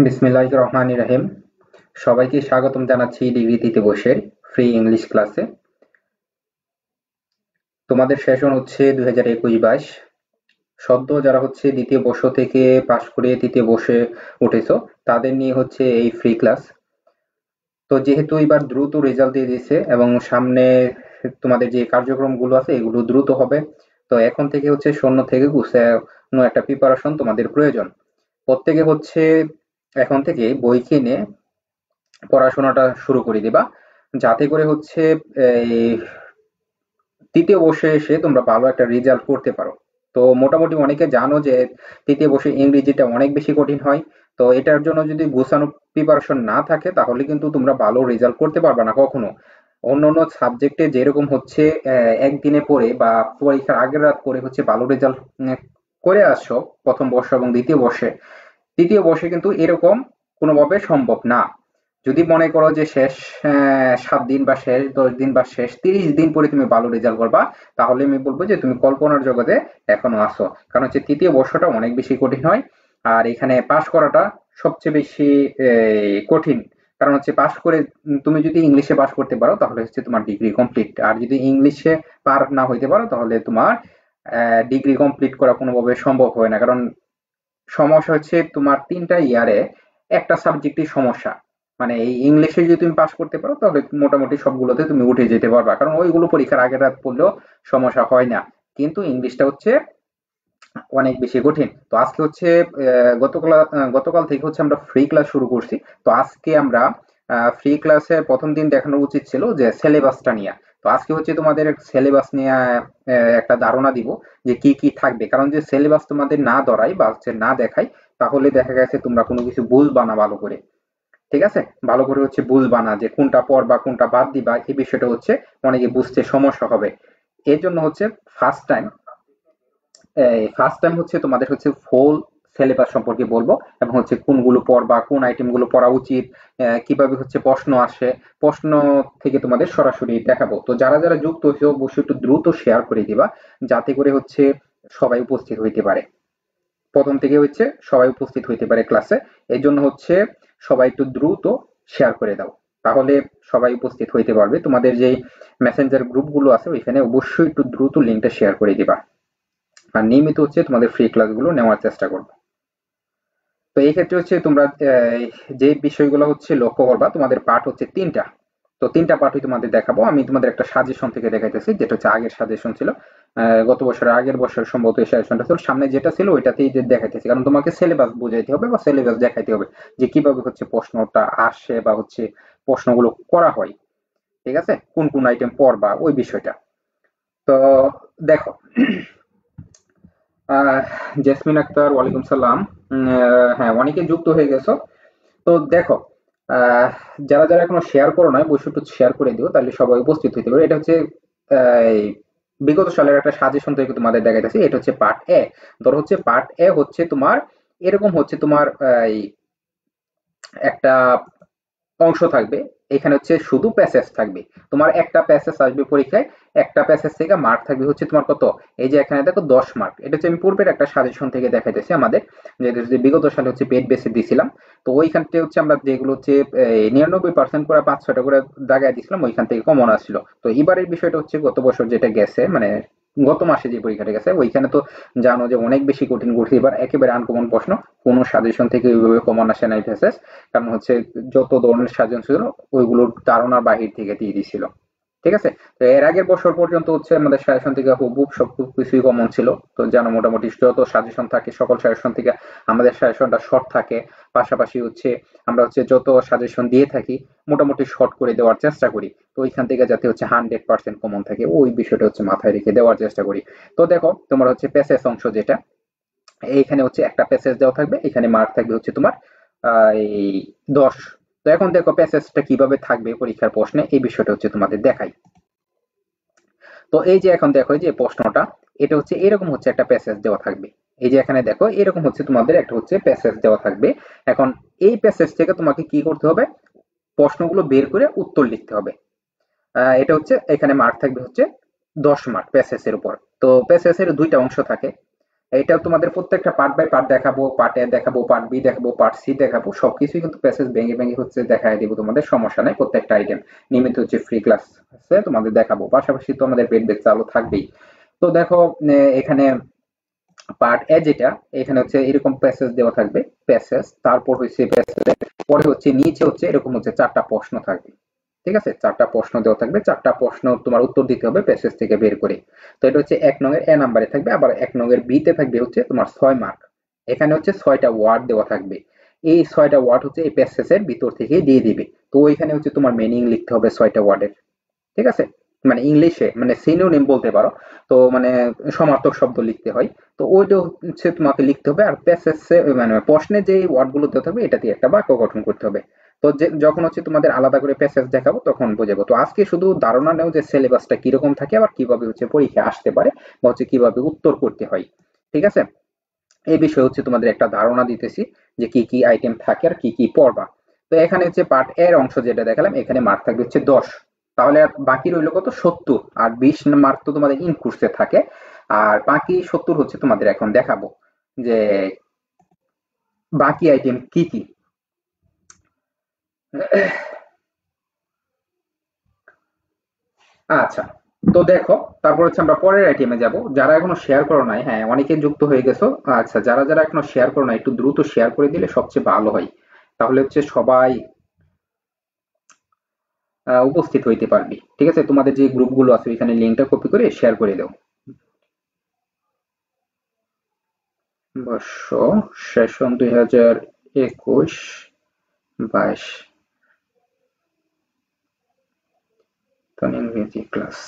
বিসমিল্লাহির রহমানির রহিম। সবাইকে স্বাগতম জানাচ্ছি ডিগ্রি তৃতীয় বর্ষের ফ্রি ইংলিশ ক্লাসে। তোমাদের সেশন হচ্ছে 2021-22। সদ্য যারা হচ্ছে দ্বিতীয় বর্ষ থেকে পাশ করে তৃতীয় বর্ষে উঠেছো তাদের নিয়ে হচ্ছে এই ফ্রি ক্লাস। তো যেহেতু এবার দ্রুত রেজাল্ট দিয়ে দিয়েছে এবং সামনে তোমাদের যে কার্যক্রমগুলো আছে এগুলো দ্রুত হবে, তো এখন থেকে হচ্ছে শূন্য থেকে গুছানো একটা প্রিপারেশন তোমাদের প্রয়োজন। প্রত্যেকে হচ্ছে এখন থেকে বই কিনে পড়াশোনাটা শুরু করে দিবা, যাতে করে হচ্ছে এই তৃতীয় বর্ষে এসে তোমরা ভালো একটা রেজাল্ট করতে পারো। তো মোটামুটি অনেকে জানো যে তৃতীয় বর্ষে ইংরেজিটা অনেক বেশি কঠিন হয়। তো এটার জন্য যদি গোছানো প্রিপারেশন না থাকে তাহলে কিন্তু তোমরা ভালো রেজাল্ট করতে পারবে না কখনো। অন্যান্য সাবজেক্টে যেরকম হচ্ছে একদিনে পড়ে বা পরীক্ষার আগের রাত পড়ে হচ্ছে ভালো রেজাল্ট করে আসছো প্রথম বর্ষ এবং দ্বিতীয় বর্ষে, তৃতীয় বর্ষে কিন্তু এরকম কোনোভাবে সম্ভব না। যদি মনে করো যে শেষ 7 দিন বা শেষ 10 দিন বা শেষ 30 দিন পরে তুমি ভালো রেজাল্ট করবা, তাহলে আমি বলবো যে তুমি কল্পনার জগতে এখনো আসো। কারণ হচ্ছে তৃতীয় বর্ষটা অনেক বেশি কঠিন হয়, আর এখানে পাশ করাটা সবচেয়ে বেশি কঠিন। কারণ হচ্ছে পাশ করে তুমি যদি ইংলিশে পাশ করতে পারো তাহলে হচ্ছে তোমার ডিগ্রি কমপ্লিট, আর যদি ইংলিশে পার না হইতে পারো তাহলে তোমার ডিগ্রি কমপ্লিট করা কোনোভাবে সম্ভব হয় না। কারণ সমস্যা হচ্ছে তোমার ৩টা ইয়ারে একটা সাবজেক্টের সমস্যা। মানে এই ইংলিশে যদি তুমি পাস করতে পারো তাহলে মোটামুটি সবগুলোতে তুমি উঠে যেতে পারবা, কারণ ওইগুলো পরীক্ষার আগের রাত পড়লেও সমস্যা হয় না। কিন্তু ইংলিশটা হচ্ছে অনেক বেশি কঠিন। তো আজকে হচ্ছে গতকাল থেকে হচ্ছে আমরা ফ্রি ক্লাস শুরু করছি। তো আজকে আমরা ফ্রি ক্লাসে প্রথম দিন দেখানো উচিত ছিল যে সিলেবাসটা নিয়ে। তো আজকে হচ্ছে তোমাদের সিলেবাস নিয়ে একটা ধারণা দিব যে কি কি থাকবে। কারণ যে সিলেবাস তোমাদের না ধরাই বা হচ্ছে না দেখাই, তাহলে দেখা গেছে তোমরা কোনো কিছু বুঝবা না ভালো করে। ঠিক আছে, ভালো করে হচ্ছে বুঝবা না যে কোনটা পড়বা কোনটা বাদ দিবা, এই বিষয়টা হচ্ছে অনেকে বুঝতে সমস্যা হবে। এর জন্য হচ্ছে ফার্স্ট টাইম ফার্স্ট টাইম হচ্ছে তোমাদের হচ্ছে ফুল সিলেবাস সম্পর্কে বলবো, এবং হচ্ছে কোনগুলো পড়বা কোন আইটেমগুলো পড়া উচিত, কিভাবে হচ্ছে প্রশ্ন আসে, প্রশ্ন থেকে তোমাদের সরাসরি দেখাবো। তো যারা যারা যুক্ত হয়েছে অবশ্যই একটু দ্রুত শেয়ার করে দিবা, যাতে করে হচ্ছে সবাই উপস্থিত হইতে পারে। প্রথম থেকে হচ্ছে সবাই উপস্থিত হইতে পারে ক্লাসে। এই জন্য হচ্ছে সবাই একটু দ্রুত শেয়ার করে দাও, তাহলে সবাই উপস্থিত হইতে পারবে। তোমাদের যে মেসেঞ্জার গ্রুপগুলো আছে ওইখানে অবশ্যই একটু দ্রুত লিঙ্কটা শেয়ার করে দিবা, আর নিয়মিত হচ্ছে তোমাদের ফ্রি ক্লাসগুলো নেওয়ার চেষ্টা করবো। তো এই ক্ষেত্রে হচ্ছে তোমরা যে বিষয়গুলো হচ্ছে লক্ষ্য করবা, তোমাদের পার্ট হচ্ছে 3টা। তো 3টা পার্টই তোমাদের দেখাবো। আমি তোমাদের একটা সাজেশন থেকে দেখাইতেছি, যেটা হচ্ছে আগের সাজেশন ছিল। গত বছরের আগের বছর সম্ভবত এই সাজেশনটা ছিল, সামনে যেটা ছিল ওইটাতেই দেখাইতেছি। কারণ তোমাকে সিলেবাস বুঝাইতে হবে বা সিলেবাস দেখাইতে হবে যে কিভাবে হচ্ছে প্রশ্নটা আসে বা হচ্ছে প্রশ্নগুলো করা হয়। ঠিক আছে, কোন কোন আইটেম পড়বা ওই বিষয়টা। তো দেখো, জেসমিন আক্তার, ওয়ালাইকুম সালাম। হ্যাঁ, অনেকে যুক্ত হয়ে গেছো। তো দেখো, আহ, যারা যারা এখনো শেয়ার করো না অবশ্যই একটু শেয়ার করে দিও, তাহলে সবাই উপস্থিত হইতে পারে। এটা হচ্ছে এই, বিগত সালের একটা সাজেশন থেকে তোমাদের দেখাইতেছি। এটা হচ্ছে পার্ট এ। ধরো হচ্ছে পার্ট এ হচ্ছে তোমার এরকম হচ্ছে তোমার এই, একটা অংশ থাকবে। এখানে হচ্ছে শুধু প্যাসেজ থাকবে। তোমার একটা প্যাসেজ আসবে পরীক্ষায়, একটা প্যাসেজ থেকে মার্ক থাকবে হচ্ছে তোমার কত, এই যে এখানে দেখো 10 মার্ক। এটা হচ্ছে আমি পূর্বের একটা সাজেশন থেকে দেখাইতেছি আমাদের, যে বিগত সালে হচ্ছে পেড বেসে দিছিলাম। তো ওইখান থেকে হচ্ছে আমরা যেগুলো হচ্ছে 99% করে 5-6টা করে দাগায় দিছিলাম, ওইখান থেকে কমন আসছিল। তো এবারের বিষয়টা হচ্ছে গত বছর যেটা গেছে, মানে গত মাসে যে পরীক্ষাটা গেছে ওইখানে তো জানো যে অনেক বেশি কঠিন করছে। এবার একেবারে আনকমন প্রশ্ন, কোনো সাজেশন থেকে ওইভাবে কমন আসে নাই ফেসেস। কারণ হচ্ছে যত ধরনের সাজেশন ছিল ওইগুলোর ধারণার বাহির থেকে দিয়ে দিছিল। ঠিক আছে, তো এর আগের বছর পর্যন্ত হচ্ছে আমাদের সাজেশন থেকে হুবহুব সব কিছুই কমন ছিল। তো জানো মোটামুটি যত সাজেশন থাকে সকল সাজেশন থেকে আমাদের সাজেশনটা শর্ট থাকে। পাশাপাশি হচ্ছে আমরা হচ্ছে যত সাজেশন দিয়ে থাকি মোটামুটি শর্ট করে দেওয়ার চেষ্টা করি। তো ওইখান থেকে যাতে হচ্ছে 100% কমন থাকে ওই বিষয়টা হচ্ছে মাথায় রেখে দেওয়ার চেষ্টা করি। তো দেখো, তোমার হচ্ছে প্যাসেজ অংশ যেটা, এইখানে হচ্ছে একটা প্যাসেজ দেওয়া থাকবে, এখানে মার্ক থাকবে হচ্ছে তোমার এই 10। তো এখন দেখো প্যাসেজটা কিভাবে থাকবে পরীক্ষার প্রশ্নে, এই বিষয়টা হচ্ছে তোমাদের দেখাই। তো এই যে এখন দেখো এই যে প্রশ্নটা, এটা হচ্ছে এরকম হচ্ছে একটা প্যাসেজ দেওয়া থাকবে। এই যে এখানে দেখো এরকম হচ্ছে তোমাদের একটা হচ্ছে প্যাসেজ দেওয়া থাকবে। এখন এই প্যাসেজ থেকে তোমাকে কি করতে হবে, প্রশ্নগুলো বের করে উত্তর লিখতে হবে। এটা হচ্ছে এখানে মার্ক থাকবে হচ্ছে 10 মার্ক প্যাসেজের উপর। তো প্যাসেজের দুইটা অংশ থাকে। এটা তোমাদের প্রত্যেকটা পার্ট বাই পার্ট দেখাবো, পার্ট এ দেখাবো, পার্ট বি দেখাবো, পার্ট সি দেখাবো, সবকিছুই কিন্তু প্যাসেজ ভেঙে ভেঙে হচ্ছে দেখায় দিব তোমাদের, সমস্যা নাই। প্রত্যেকটা আইটেম নিয়মিত হচ্ছে ফ্রি ক্লাস আছে তোমাদের দেখাবো, পাশাপাশি তো আমাদের পেড ব্যাচ চালু থাকবেই। তো দেখো এখানে পার্ট এ যেটা, এখানে হচ্ছে এরকম প্যাসেজ দেওয়া থাকবে, প্যাসেজ, তারপর হচ্ছে প্যাসেজ পরে হচ্ছে নিচে হচ্ছে এরকম হচ্ছে 4টা প্রশ্ন থাকবে। ঠিক আছে, 4টা প্রশ্ন দেওয়া থাকবে, 4টা প্রশ্ন তোমার উত্তর দিতে হবে প্যাসেজ থেকে বের করে। তো এটা হচ্ছে 1 নং এর এ নাম্বারে থাকবে, আবার 1 নং এর বি তে থাকবে হচ্ছে তোমার 6 মার্ক। এখানে হচ্ছে 6টা ওয়ার্ড দেওয়া থাকবে, এই 6টা ওয়ার্ড হচ্ছে এই প্যাসেজের ভিতর থেকে দিয়ে দিবে। তো ওইখানে হচ্ছে তোমার মিনিং লিখতে হবে 6টা ওয়ার্ডের। ঠিক আছে, মানে ইংলিশে মানে সিনোনিম বলতে পারো। তো মানে সমার্থক শব্দ লিখতে হয়। তো ওইটা হচ্ছে তোমাকে লিখতে হবে, আর প্যাসেজে মানে প্রশ্নে যে ওয়ার্ড গুলো দেওয়া থাকবে এটা দিয়ে একটা বাক্য গঠন করতে হবে। তো যখন হচ্ছে তোমাদের আলাদা করে প্যাসেজ দেখাবো তখন বোঝাবো। তো আজকে শুধু ধারণা নেও যে সিলেবাসটা কিরকম থাকে, আবার কিভাবে হচ্ছে পরীক্ষা আসতে পারে, বা হচ্ছে কিভাবে উত্তর করতে হয়। ঠিক আছে, এই বিষয়ে হচ্ছে তোমাদের একটা ধারণা দিতেছি যে কি কি আইটেম থাকে আর কি কি পড়বা। তো এখানে হচ্ছে পার্ট এর অংশ যেটা দেখালাম, এখানে মার্ক থাকবে হচ্ছে 10। তাহলে আর বাকি রইল কত, 70। আর 20 মার্ক তো তোমাদের ইন কোর্সে থাকে। আর বাকি 70 হচ্ছে তোমাদের এখন দেখাবো যে বাকি আইটেম কি কি। আচ্ছা, তো দেখো, তারপর হচ্ছে আমরা পরের আইটেমে যাব। যারা এখনো শেয়ার করো নাই, হ্যাঁ অনেকে যুক্ত হয়ে গেছো। আচ্ছা, যারা যারা এখনো শেয়ার করো নাই একটু দ্রুত শেয়ার করে দিলে সবচেয়ে ভালো হয়, তাহলে হচ্ছে সবাই উপস্থিত হইতে পারবি। ঠিক আছে, তোমাদের যে গ্রুপগুলো আছে এখানে লিঙ্কটা কপি করে শেয়ার করে দাও। বর্ষ সেশন 2021-22 ইংরেজি ক্লাস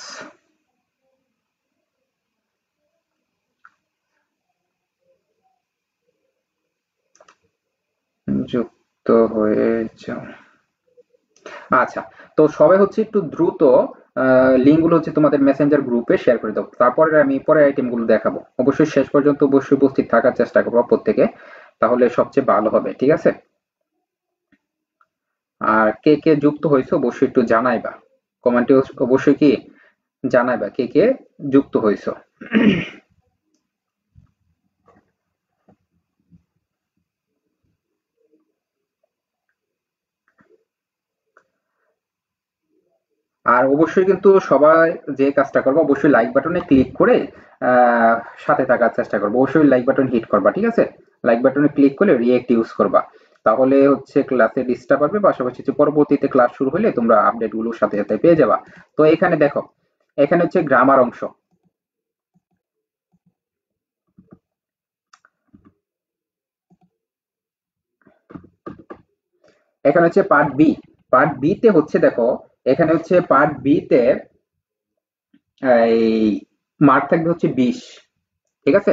যুক্ত হয়ে যাও। আচ্ছা, তো সবাই হচ্ছে একটু দ্রুত লিঙ্কগুলো হচ্ছে তোমাদের মেসেঞ্জার গ্রুপে শেয়ার করে দাও, তারপরে আমি পরের আইটেমগুলো দেখাবো। অবশ্যই শেষ পর্যন্ত অবশ্যই উপস্থিত থাকার চেষ্টা করবো প্রত্যেকে, তাহলে সবচেয়ে ভালো হবে। ঠিক আছে, আর কে কে যুক্ত হয়েছে অবশ্যই একটু জানাইবা, কমেন্টে অবশ্যই কি জানাইবা কে কে যুক্ত হয়েছে। আর অবশ্যই কিন্তু সবাই যে কাজটা করবো, অবশ্যই লাইক বাটনে ক্লিক করে আহ, সাথে থাকার চেষ্টা করবো। অবশ্যই লাইক বাটন হিট করবা, ঠিক আছে? লাইক বাটনে ক্লিক করলে রিয়েক্ট ইউজ করবা, তাহলে হচ্ছে ক্লাসে ডিস্টার্ব হবে, পাশাপাশি হচ্ছে পরবর্তীতে ক্লাস শুরু হলে তোমরা আপডেট গুলো সাথে সাথে পেয়ে যাবা। তো এখানে দেখো, এখানে হচ্ছে গ্রামার অংশ, এখানে হচ্ছে পার্ট বি। পার্ট বি তে হচ্ছে দেখো, এখানে হচ্ছে পার্ট বি তে এই মার্ক থাকবে হচ্ছে 20। ঠিক আছে,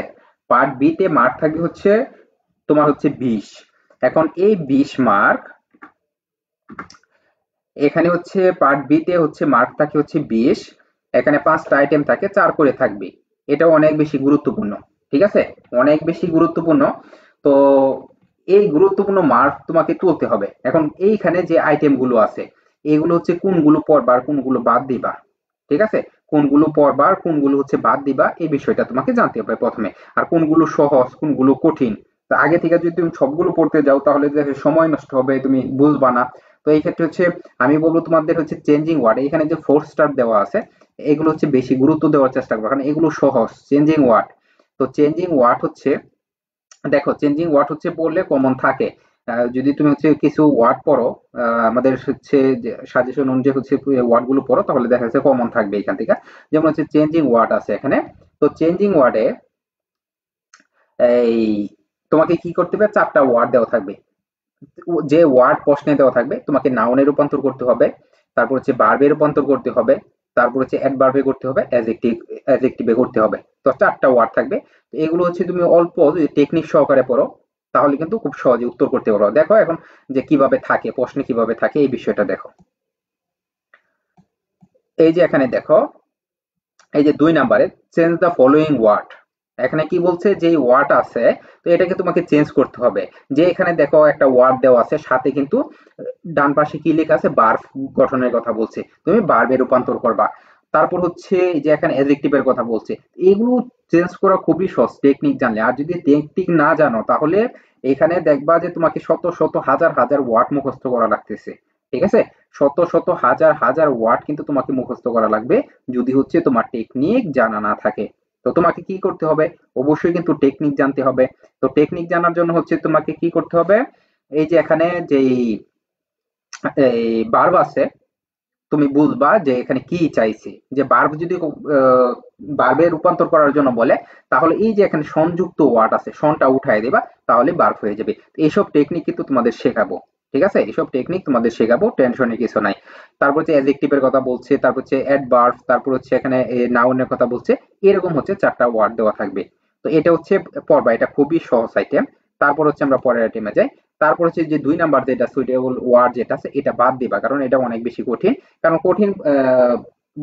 পার্ট বি তে মার্ক থাকবে হচ্ছে তোমার হচ্ছে 20। এখন এই 20 মার্ক, এখানে হচ্ছে পার্ট বি তে হচ্ছে মার্ক থাকে হচ্ছে 20। এখানে 5টা আইটেম থাকে, 4 করে থাকবে। এটা অনেক বেশি গুরুত্বপূর্ণ। ঠিক আছে, অনেক বেশি গুরুত্বপূর্ণ। তো এই গুরুত্বপূর্ণ মার্ক তোমাকে তুলতে হবে। এখন এইখানে যে আইটেম গুলো আছে, এগুলো হচ্ছে কোনগুলো পড়বা আর কোনগুলো বাদ দিবা। ঠিক আছে, কোনগুলো পড়বা আর কোনগুলো হচ্ছে বাদ দিবা, এই বিষয়টা তোমাকে জানতে হবে প্রথমে। আর কোনগুলো সহজ কোনগুলো কঠিন, তা আগে থেকে যদি তুমি সবগুলো পড়তে যাও তাহলে দেখো সময় নষ্ট হবে, তুমি বুঝবা না। তো এই ক্ষেত্রে হচ্ছে আমি বলবো তোমাদের হচ্ছে চেঞ্জিং ওয়ার্ড, এখানে যে 4 স্টার দেওয়া আছে এগুলো হচ্ছে বেশি গুরুত্ব দেওয়ার চেষ্টা করবে, কারণ এগুলো সহজ চেঞ্জিং ওয়ার্ড। তো চেঞ্জিং ওয়ার্ড হচ্ছে, দেখো চেঞ্জিং ওয়ার্ড হচ্ছে পড়লে কমন থাকে। যদি তুমি হচ্ছে কিছু ওয়ার্ড পড়ো, আমাদের হচ্ছে সাজেশন অনুযায়ী হচ্ছে ওয়ার্ড গুলো পড়ো, তাহলে দেখা যাচ্ছে কমন থাকবে এখান থেকে। যেমন হচ্ছে চেঞ্জিং ওয়ার্ড আছে এখানে। তো চেঞ্জিং ওয়ার্ডে এই তোমাকে কি করতে হবে, 4টা ওয়ার্ড দেওয়া থাকবে। যে ওয়ার্ড প্রশ্নে দেওয়া থাকবে তোমাকে নাউনে রূপান্তর করতে হবে, তারপর হচ্ছে ভার্বে রূপান্তর করতে হবে, তারপর হচ্ছে অ্যাডভার্বে করতে হবে, অ্যাডজেক্টিভে করতে হবে। তো 4টা ওয়ার্ড থাকবে। তো এগুলো হচ্ছে তুমি অল্প যদি টেকনিক সহকারে পড়ো তাহলে কিন্তু খুব সহজে উত্তর করতে পারো। দেখো এখন যে কিভাবে থাকে, প্রশ্নে কিভাবে থাকে এই বিষয়টা দেখো। এই যে এখানে দেখো, এই যে 2 নাম্বারে চেঞ্জ দ্য ফলোইং ওয়ার্ড, এখানে কি বলছে যে ওয়ার্ড আছে, তো এটাকে তোমাকে চেঞ্জ করতে হবে। যে এখানে দেখো একটা ওয়ার্ড দেওয়া আছে, সাথে কিন্তু ডান পাশে কি লেখা আছে, ভার্ব গঠনের কথা বলছে, তুমি ভার্বে রূপান্তর করবা। তারপর হচ্ছে এই যে এখানে অ্যাডজেক্টিভের কথা বলছে, এগুলো চেঞ্জ করা খুবই সহজ টেকনিক জানলে। আর যদি টেকনিক না জানো তাহলে এখানে দেখবা যে তোমাকে শত শত হাজার হাজার ওয়ার্ড মুখস্থ করা লাগতেছে। ঠিক আছে, শত শত হাজার হাজার ওয়ার্ড কিন্তু তোমাকে মুখস্থ করা লাগবে যদি হচ্ছে তোমার টেকনিক জানা না থাকে। তো তোমাকে কি করতে হবে, অবশ্যই কিন্তু টেকনিক জানতে হবে। তো টেকনিক জানার জন্য হচ্ছে তোমাকে কি করতে হবে, এই যে এখানে যেই এই ভার্ব আছে তুমি বুঝবা যে এখানে কি চাইছে। যে ভার্ব যদি ভার্বে রূপান্তর করার জন্য বলে তাহলে এই যে এখানে সংযুক্ত ওয়ার্ড আছে সনটা উঠায় দিবা, তাহলে ভার্ব হয়ে যাবে। এইসব টেকনিক কিন্তু তোমাদের শেখাবো। ঠিক আছে, এইসব টেকনিক তোমাদের শেখাবো, টেনশনের কিছু নাই। তারপর হচ্ছে অ্যাডজেক্টিভের কথা বলছে, তারপর হচ্ছে অ্যাডভার্ব, তারপর হচ্ছে এখানে নাউনের কথা বলছে। এরকম হচ্ছে 4টা ওয়ার্ড দেওয়া থাকবে। তো এটা হচ্ছে পড়বা, এটা খুবই সহজ আইটেম। তারপর হচ্ছে আমরা পরের আইটেমে যাই। তারপর হচ্ছে যে 2 নাম্বার যেটা সুইটেবল ওয়ার্ড যেটা আছে এটা বাদ দিবা, কারণ এটা অনেক বেশি কঠিন। কারণ কঠিন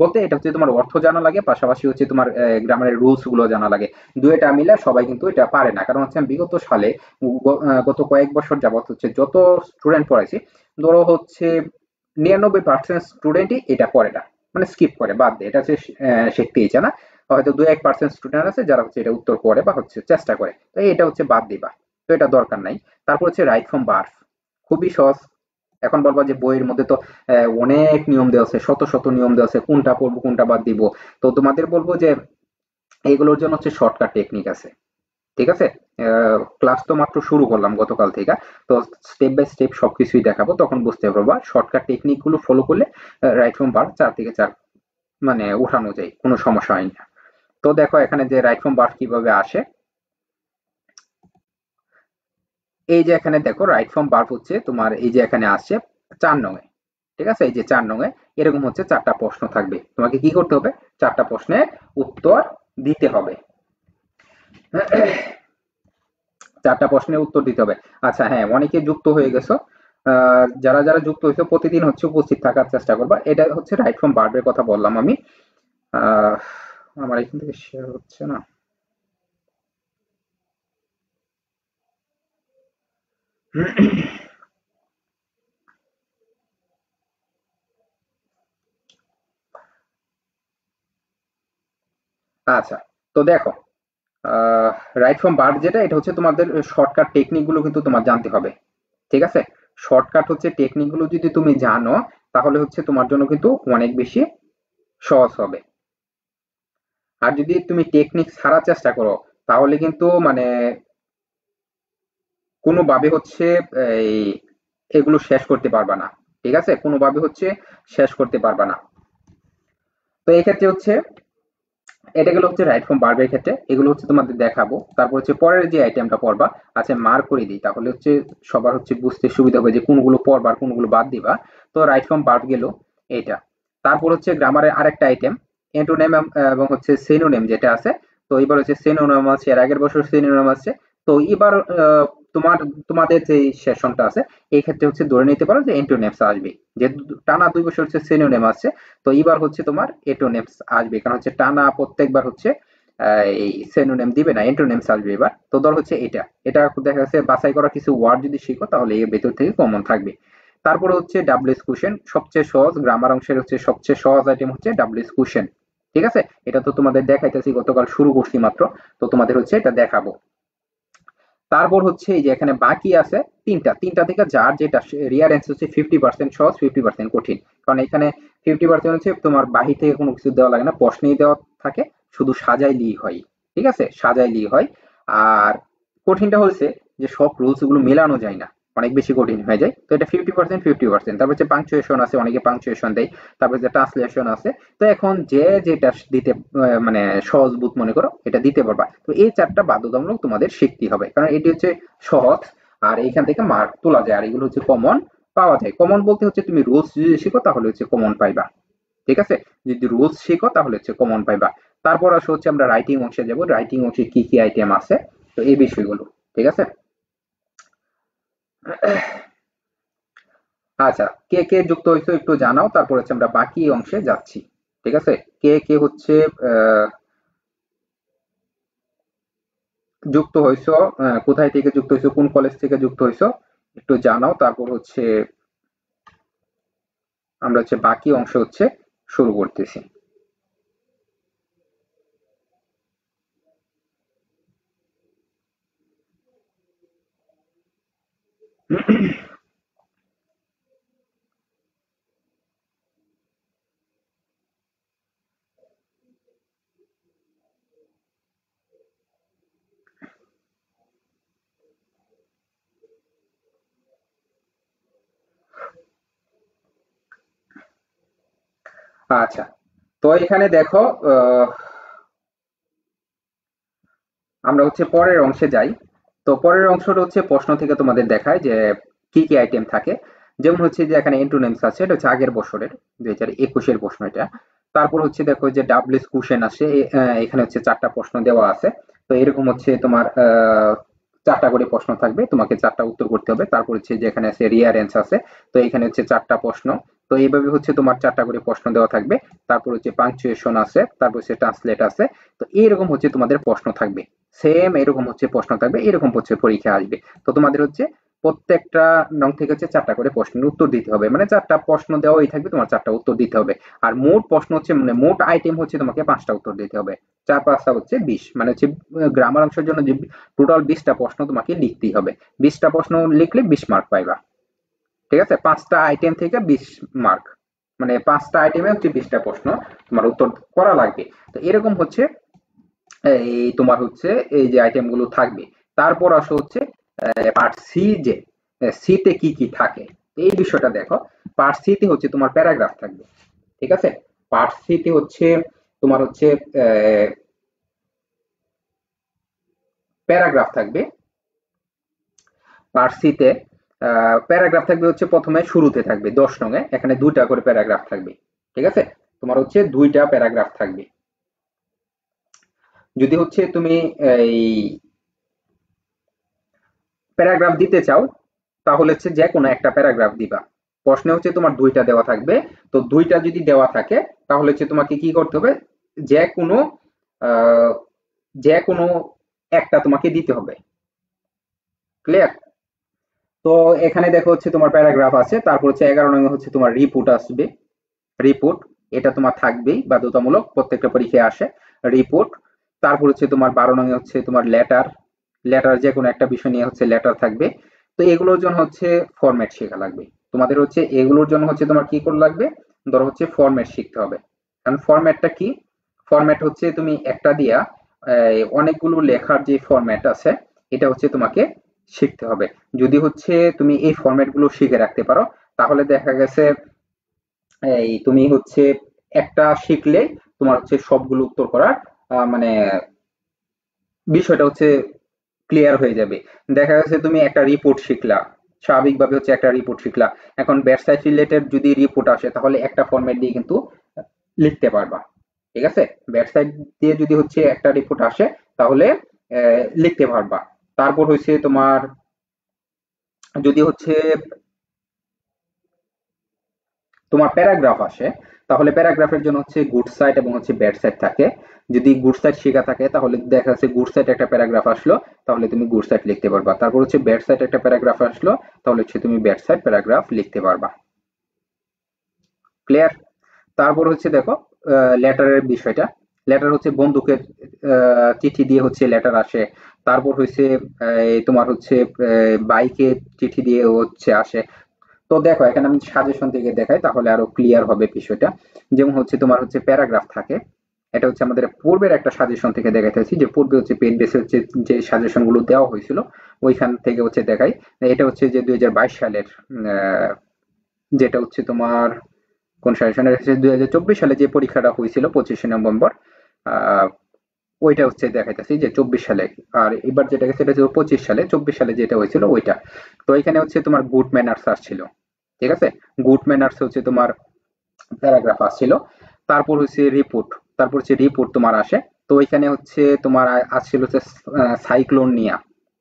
বলতে এটা হচ্ছে তোমার অর্থ জানা লাগে, পাশাপাশি হচ্ছে তোমার গ্রামারের রুলস গুলো জানা লাগে। দুইটা মিলে সবাই কিন্তু এটা পারে না। কারণ হচ্ছে আমি বিগত সালে গত কয়েক বছর যাবত হচ্ছে যত স্টুডেন্ট পড়াইছি, ধরো হচ্ছে 99% স্টুডেন্টই এটা পড়ে না, মানে স্কিপ করে, বাদ দেয়, এটা হচ্ছে শিখতেই চায় না। হয়তো 2-1% স্টুডেন্ট আছে যারা হচ্ছে এটা উত্তর করে বা হচ্ছে চেষ্টা করে, তো এটা হচ্ছে বাদ দিবা। তো এটা দরকার নাই। তারপর হচ্ছে রাইট ফ্রম বার্থ, খুবই সহজ। এখন বলবা যে বইয়ের মধ্যে তো অনেক নিয়ম দেওয়া আছে, শত শত নিয়ম দেওয়া আছে, কোনটা পড়বো কোনটা বাদ দিব। তো তোমাদের বলবো যে এইগুলোর জন্য হচ্ছে শর্টকাট টেকনিক আছে। ঠিক আছে, ক্লাস তো মাত্র শুরু করলাম গতকাল থেকে। তো স্টেপ বাই স্টেপ সবকিছুই দেখাবো, তখন বুঝতে পারবা শর্টকাট টেকনিক গুলো ফলো করলে রাইট ফ্রম বার্থ 4 থেকে 4 মানে উঠানো যায়, কোনো সমস্যা হয় না। তো দেখো এখানে যে রাইট ফ্রম বার্থ কিভাবে আসে, এই যে এখানে দেখো রাইট ফ্রম ভার্ব হচ্ছে তোমার এই যে এখানে আসছে 4 নং-এ। ঠিক আছে, এই যে 4 নং-এ এরকম হচ্ছে 4টা প্রশ্ন থাকবে, তোমাকে কি করতে হবে, 4টা প্রশ্নের উত্তর দিতে হবে। 4টা প্রশ্নের উত্তর দিতে হবে। আচ্ছা হ্যাঁ, অনেকে যুক্ত হয়ে গেছো। যারা যারা যুক্ত হয়েছে প্রতিদিন হচ্ছে উপস্থিত থাকার চেষ্টা করবা। এটা হচ্ছে রাইট ফ্রম ভার্বের কথা বললাম আমি। আহ, আমার এখান থেকে শেয়ার হচ্ছে না। আচ্ছা, তো দেখো রাইট ফ্রম বার্ড যেটা, এটা হচ্ছে তোমাদের শর্টকাট টেকনিক গুলো কিন্তু তোমার জানতে হবে। ঠিক আছে, শর্টকাট হচ্ছে টেকনিক গুলো যদি তুমি জানো তাহলে হচ্ছে তোমার জন্য কিন্তু অনেক বেশি সহজ হবে। আর যদি তুমি টেকনিক ছাড়ার চেষ্টা করো তাহলে কিন্তু মানে কোনোভাবে হচ্ছে এই এগুলো শেষ করতে পারবা না। ঠিক আছে, কোনোভাবে হচ্ছে শেষ করতে পারবা না। তো এক্ষেত্রে হচ্ছে এটা গেলো হচ্ছে রাইট ফ্রম ভার্বের ক্ষেত্রে, এগুলো হচ্ছে তোমাদের দেখাবো। তারপর হচ্ছে পরের যে আইটেমটা পড়বা, আচ্ছা মার্ক করে দিই তাহলে হচ্ছে সবার হচ্ছে বুঝতে সুবিধা হবে যে কোনগুলো পড়বা আর কোনগুলো বাদ দিবা। তো রাইট ফ্রম ভার্ব গেল এইটা। তারপর হচ্ছে গ্রামারের আরেকটা আইটেম অ্যান্টোনিম এবং হচ্ছে সিনোনিম যেটা আছে। তো এবার হচ্ছে সিনোনিম আছে, এর আগের বছর সিনোনিম আছে। তো এবার তোমার তোমাদের যে সেশনটা আছে এই ক্ষেত্রে হচ্ছে ধরে নিতে পারো যে অ্যান্টোনিমস আসবে। যেহেতু টানা 2 বছর হচ্ছে সিনোনিম আছে, তো এবার হচ্ছে তোমার এটোনেমস আসবে, কারণ হচ্ছে টানা প্রত্যেকবার হচ্ছে এই সেনোনেম দিবে না, এন্টোনেমস আসবে এবার। তো ধর হচ্ছে এটা এটা দেখা যাচ্ছে বাছাই করা কিছু ওয়ার্ড যদি শিখো তাহলে এর ভেতর থেকে কমন থাকবে। তারপরে হচ্ছে ডাব্লিউএস কোশ্চেন, সবচেয়ে সহজ গ্রামার অংশের হচ্ছে সবচেয়ে সহজ আইটেম হচ্ছে ডাব্লিউএস কোশ্চেন। ঠিক আছে, এটা তো তোমাদের দেখাইতেছি, গতকাল শুরু করছি মাত্র। তো তোমাদের হচ্ছে এটা দেখাবো। তারপর হচ্ছে এই যে এখানে বাকি আছে তিনটা, তিনটা থেকে যার যেটা রিয়ার অ্যান্সার হচ্ছে 50% সহজ 50% কঠিন। কারণ এখানে 50% হচ্ছে তোমার বাহির থেকে কোনো কিছু দেওয়া লাগে না, প্রশ্নেই দেওয়া থাকে, শুধু সাজাইলেই হয়। ঠিক আছে, সাজাইলেই হয়। আর কঠিনটা হচ্ছে যে সব রুলস গুলো মেলানো যায় না, অনেক বেশি কঠিন হয়ে যায়। তো এটা 50%, 50%। তারপর হচ্ছে পাংচুয়েশন আছে, অনেকে পাংচুয়েশন দেয়। তারপর যে ট্রান্সলেশন আছে। তো এখন যে যেটা দিতে মানে সহজ বোধ মনে করো এটা দিতে পারবা। তো এই 4টা বাধ্যতামূলক তোমাদের শিখতে হবে, কারণ এটি হচ্ছে সহজ। আর এইখান থেকে মার্ক তোলা যায়, আর এগুলো হচ্ছে কমন পাওয়া যায়। কমন বলতে হচ্ছে তুমি রুলস যদি শিখো তাহলে হচ্ছে কমন পাইবা। ঠিক আছে, যদি রুলস শিখো তাহলে হচ্ছে কমন পাইবা। তারপর আসলে হচ্ছে আমরা রাইটিং অংশে যাব, রাইটিং অংশে কি কি আইটেম আছে, তো এই বিষয়গুলো। ঠিক আছে, আচ্ছা কে কে যুক্ত হয়েছে একটু জানাও, তারপর হচ্ছে আমরা বাকি অংশে যাচ্ছি। ঠিক আছে, কে কে হচ্ছে আহ, যুক্ত হইছো, কোথায় থেকে যুক্ত হইছো, কোন কলেজ থেকে যুক্ত হইছো একটু জানাও। তারপর হচ্ছে আমরা হচ্ছে বাকি অংশ হচ্ছে শুরু করতেছি। আচ্ছা, তো এখানে দেখো, আহ, আমরা হচ্ছে পরের অংশে যাই। তো পরের অংশটা হচ্ছে প্রশ্ন থেকে তোমাদের দেখায় যে কি কি আইটেম থাকে। যেমন হচ্ছে যে এখানে এন্টোনিমস আছে, এটা হচ্ছে আগের বছরের 2021-এর প্রশ্ন এটা। তারপর হচ্ছে দেখো যে ডাব্লিউএস কোশ্চেন আসে, এখানে হচ্ছে 4টা প্রশ্ন দেওয়া আছে। তো এরকম হচ্ছে তোমার 4টা করে প্রশ্ন থাকবে, তোমাকে 4টা উত্তর করতে হবে। তারপর হচ্ছে যে এখানে আছে রিয়ারেন্স আছে, তো এখানে হচ্ছে 4টা প্রশ্ন। তো এইভাবে হচ্ছে তোমার 4টা করে প্রশ্ন দেওয়া থাকবে। তারপর হচ্ছে পাংচুয়েশন আছে, তারপর হচ্ছে ট্রান্সলেট আছে। তো এরকম হচ্ছে তোমাদের প্রশ্ন থাকবে, সেম এরকম হচ্ছে প্রশ্ন থাকবে, এরকম হচ্ছে পরীক্ষা আসবে। তো তোমাদের হচ্ছে প্রত্যেকটা নং থেকে হচ্ছে 4টা করে প্রশ্নের উত্তর দিতে হবে, মানে 4টা প্রশ্ন দেওয়াই থাকবে, তোমার 4টা উত্তর দিতে হবে। আর মোট প্রশ্ন হচ্ছে, মানে মোট আইটেম হচ্ছে তোমাকে 5টা উত্তর দিতে হবে। 4 5 হচ্ছে 20, মানে হচ্ছে গ্রামার অংশের জন্য যে টোটাল 20টা প্রশ্ন তোমাকে লিখতেই হবে। 20টা প্রশ্ন লিখলে 20 মার্ক পাইবা। ঠিক আছে, 5টা আইটেম থেকে 20 মার্ক, মানে 5টা আইটেমে হচ্ছে 20টা প্রশ্ন তোমার উত্তর করা লাগবে। তো এরকম হচ্ছে এই তোমার হচ্ছে এই যে আইটেম গুলো থাকবে। তারপর আসো হচ্ছে পার্ট সি, যে সিতে কি কি থাকে এই বিষয়টা দেখো। পার্ট সিতে হচ্ছে তোমার প্যারাগ্রাফ থাকবে। ঠিক আছে, পার্ট সিতে হচ্ছে তোমার হচ্ছে প্যারাগ্রাফ থাকবে। পার্ট সিতে প্যারাগ্রাফ থাকবে হচ্ছে প্রথমে শুরুতে থাকবে 10 নং-এ, এখানে 2টা করে প্যারাগ্রাফ থাকবে। ঠিক আছে, তোমার হচ্ছে 2টা প্যারাগ্রাফ থাকবে। যদি হচ্ছে তুমি এই প্যারাগ্রাফ দিতে চাও, তাহলে হচ্ছে যে কোনো একটা প্যারাগ্রাফ দিবা। প্রশ্নে হচ্ছে তোমার 2টা দেওয়া থাকবে। তো 2টা যদি দেওয়া থাকে, তাহলে হচ্ছে তোমাকে কি করতে হবে, যে কোনো আহ, যে কোনো একটা তোমাকে দিতে হবে। ক্লিয়ার? তো এখানে দেখো হচ্ছে তোমার প্যারাগ্রাফ আছে, তারপর হচ্ছে 11 নং হচ্ছে তোমার রিপোর্ট আসবে। রিপোর্ট, এটা তোমার থাকবেই, বাধ্যতামূলক, প্রত্যেকটা পরীক্ষায় আসে রিপোর্ট। তারপর হচ্ছে তোমার 12 নং হচ্ছে তোমার লেটার। লেটার যে কোনো একটা বিষয় নিয়ে হচ্ছে লেটার থাকবে। তো এগুলোর জন্য হচ্ছে ফরম্যাট শেখা লাগবে। তোমাদের হচ্ছে এগুলোর জন্য হচ্ছে তোমার কি করে লাগবে, ধরো হচ্ছে ফরম্যাট শিখতে হবে। কারণ ফরম্যাটটা কি, ফরম্যাট হচ্ছে তুমি একটা দিয়া অনেকগুলো লেখার যে ফরম্যাট আছে, এটা হচ্ছে তোমাকে শিখতে হবে। যদি হচ্ছে তুমি এই ফরম্যাট গুলো শিখে রাখতে পারো, তাহলে দেখা গেছে এই তুমি হচ্ছে একটা শিখলে তোমার হচ্ছে সবগুলো উত্তর করার মানে বিষয়টা হচ্ছে ক্লিয়ার হয়ে যাবে। দেখা যাচ্ছে তুমি একটা রিপোর্ট শিখলা, স্বাভাবিকভাবে হচ্ছে একটা রিপোর্ট শিখলা। এখন ওয়েবসাইট রিলেটেড যদি রিপোর্ট আসে, তাহলে একটা ফরম্যাট দিয়ে কিন্তু লিখতে পারবা। ঠিক আছে, ওয়েবসাইট দিয়ে যদি হচ্ছে একটা রিপোর্ট আসে, তাহলে লিখতে পারবা। তারপর হচ্ছে তোমার যদি হচ্ছে তোমার প্যারাগ্রাফ আসে, তাহলে প্যারাগ্রাফের জন্য হচ্ছে গুড সাইড এবং হচ্ছে ব্যাড সাইড থাকে। যদি গুড সাইড শেখা থাকে, তাহলে দেখা যাচ্ছে গুড সাইড একটা প্যারাগ্রাফ আসলো, তাহলে তুমি গুড সাইড লিখতে পারবা। তারপর হচ্ছে ব্যাড সাইড একটা প্যারাগ্রাফ আসলো, তাহলে হচ্ছে তুমি ব্যাড সাইড প্যারাগ্রাফ লিখতে পারবা। ক্লিয়ার? তারপর হচ্ছে দেখো লেটারের বিষয়টা। লেটার হচ্ছে বন্ধুকে চিঠি দিয়ে হচ্ছে লেটার আসে। তারপর হচ্ছে তোমার হচ্ছে বাইকে চিঠি দিয়ে হচ্ছে আসে। তো দেখো এখানে আমি সাজেশন থেকে দেখাই, তাহলে আরো ক্লিয়ার হবে বিষয়টা। যেমন হচ্ছে তোমার হচ্ছে প্যারাগ্রাফ থাকে, এটা হচ্ছে আমাদের পূর্বের একটা সাজেশন থেকে দেখাইতেছি, যে পূর্বে হচ্ছে পেড বেসে হচ্ছে যে সাজেশন গুলো দেওয়া হয়েছিল, ওইখান থেকে হচ্ছে দেখাই। এটা হচ্ছে যে 2022 সালের যেটা হচ্ছে তোমার কোন সাজেশনের, হচ্ছে 2024 সালে যে পরীক্ষাটা হয়েছিল 25শে নভেম্বর, আহ ওইটা হচ্ছে দেখাইতেছি যে 24 সালে। আর এবার যেটা গেছে এটা ছিল 25 সালে, 24 সালে যেটা হয়েছিল ওইটা। তো এখানে হচ্ছে তোমার গুড ম্যানার্স আসছিল। ঠিক আছে, গুড ম্যানার্স হচ্ছে তোমার প্যারাগ্রাফ আসছিল। তারপর হচ্ছে রিপোর্ট, তারপর হচ্ছে রিপোর্ট তোমার আসে। তো ওইখানে হচ্ছে তোমার আসছিল হচ্ছে সাইক্লোন নিয়া।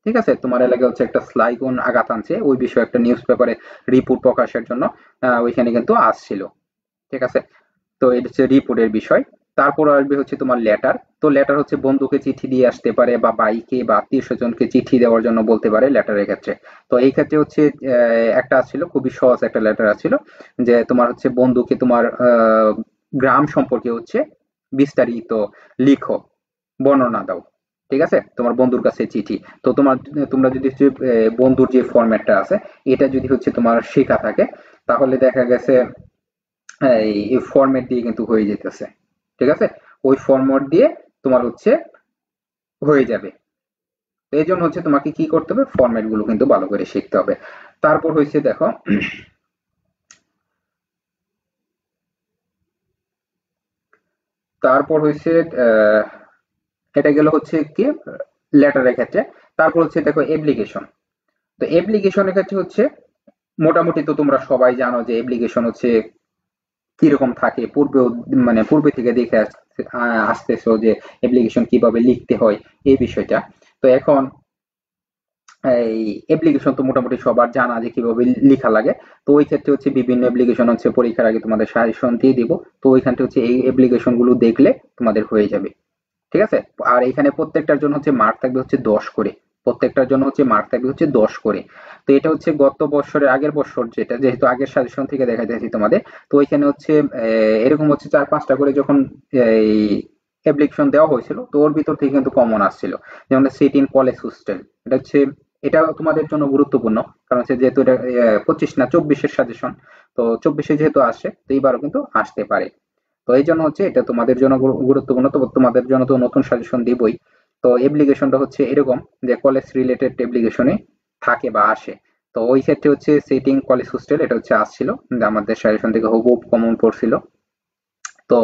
ঠিক আছে, তোমার এলাকায় হচ্ছে একটা সাইক্লোন আঘাত আনছে, ওই বিষয়ে একটা নিউজ পেপারে রিপোর্ট প্রকাশের জন্য ওইখানে কিন্তু আসছিল। ঠিক আছে, তো এটা হচ্ছে রিপোর্টের বিষয়। তারপর আসবে হচ্ছে তোমার লেটার। তো লেটার হচ্ছে বন্ধুকে চিঠি দিয়ে আসতে পারে, বা বাইকে বা আত্মীয় স্বজনকে চিঠি দেওয়ার জন্য বলতে পারে লেটারের ক্ষেত্রে। তো এই ক্ষেত্রে হচ্ছে একটা ছিল খুবই সহজ একটা লেটার আছিল, যে তোমার হচ্ছে বন্ধুকে তোমার গ্রাম সম্পর্কে হচ্ছে বিস্তারিত লিখো, বর্ণনা দাও। ঠিক আছে, তোমার বন্ধুর কাছে চিঠি। তো তোমরা যদি হচ্ছে বন্ধুর যে ফরম্যাটটা আছে এটা যদি হচ্ছে তোমার শেখা থাকে, তাহলে দেখা গেছে এই ফরম্যাট দিয়ে কিন্তু হয়ে যেতেছে। ঠিক আছে, ওই ফরম্যাট দিয়ে তোমার হচ্ছে হয়ে যাবে। তো এই জন্য হচ্ছে তোমাকে কি করতে হবে, ফরম্যাট গুলো কিন্তু ভালো করে শিখতে হবে। তারপর হচ্ছে দেখো, তারপর হচ্ছে আহ, এটা গেল হচ্ছে কি লেটারের ক্ষেত্রে। তারপর হচ্ছে দেখো অ্যাপ্লিকেশন। তো অ্যাপ্লিকেশনের ক্ষেত্রে হচ্ছে মোটামুটি তো তোমরা সবাই জানো যে অ্যাপ্লিকেশন হচ্ছে কিরকম থাকে, পূর্বে থেকে দেখে আসতেছো যে অ্যাপ্লিকেশন কিভাবে লিখতে হয় এই বিষয়টা। তো এখন এই অ্যাপ্লিকেশন তো মোটামুটি সবার জানা যে কিভাবে লেখা লাগে। তো ওই ক্ষেত্রে হচ্ছে বিভিন্ন অ্যাপ্লিকেশন হচ্ছে পরীক্ষার আগে তোমাদের সাজেশন দিয়ে দিব। তো ওইখানটা হচ্ছে এই অ্যাপ্লিকেশন গুলো দেখলে তোমাদের হয়ে যাবে। ঠিক আছে, আর এখানে প্রত্যেকটার জন্য হচ্ছে মার্ক থাকবে হচ্ছে 10 করে। প্রত্যেকটার জন্য হচ্ছে মার্ক থাকবে হচ্ছে 10 করে। তো এটা হচ্ছে গত বছরের আগের বছর, যেটা যেহেতু আগের সাজেশন থেকে দেখা যাচ্ছে তোমাদের। তো ওইখানে হচ্ছে এরকম হচ্ছে 4-5টা করে যখন এই অ্যাপ্লিকেশন দেওয়া হয়েছিল, তো ওর ভিতর থেকে কিন্তু কমন আসছিল। যেমন সিট ইন কলেজ হোস্টেল, এটা হচ্ছে, এটা তোমাদের জন্য গুরুত্বপূর্ণ। কারণ হচ্ছে যেহেতু এটা 25 না 24-এর সাজেশন, তো 24-এ যেহেতু আসছে, তো এইবারও কিন্তু আসতে পারে। তো এই জন্য হচ্ছে এটা তোমাদের জন্য গুরুত্বপূর্ণ। তো তোমাদের জন্য তো নতুন সাজেশন দিবই। তো অ্যাপ্লিকেশনটা হচ্ছে এরকম যে কলেজ রিলেটেড অ্যাপ্লিকেশনে থাকে বা আসে। তো ওই ক্ষেত্রে হচ্ছে সিটিং কলেজ হোস্টেল এটা হচ্ছে আসছিল, যে আমাদের সাজেশন থেকে হুবহু কমন পড়ছিল। তো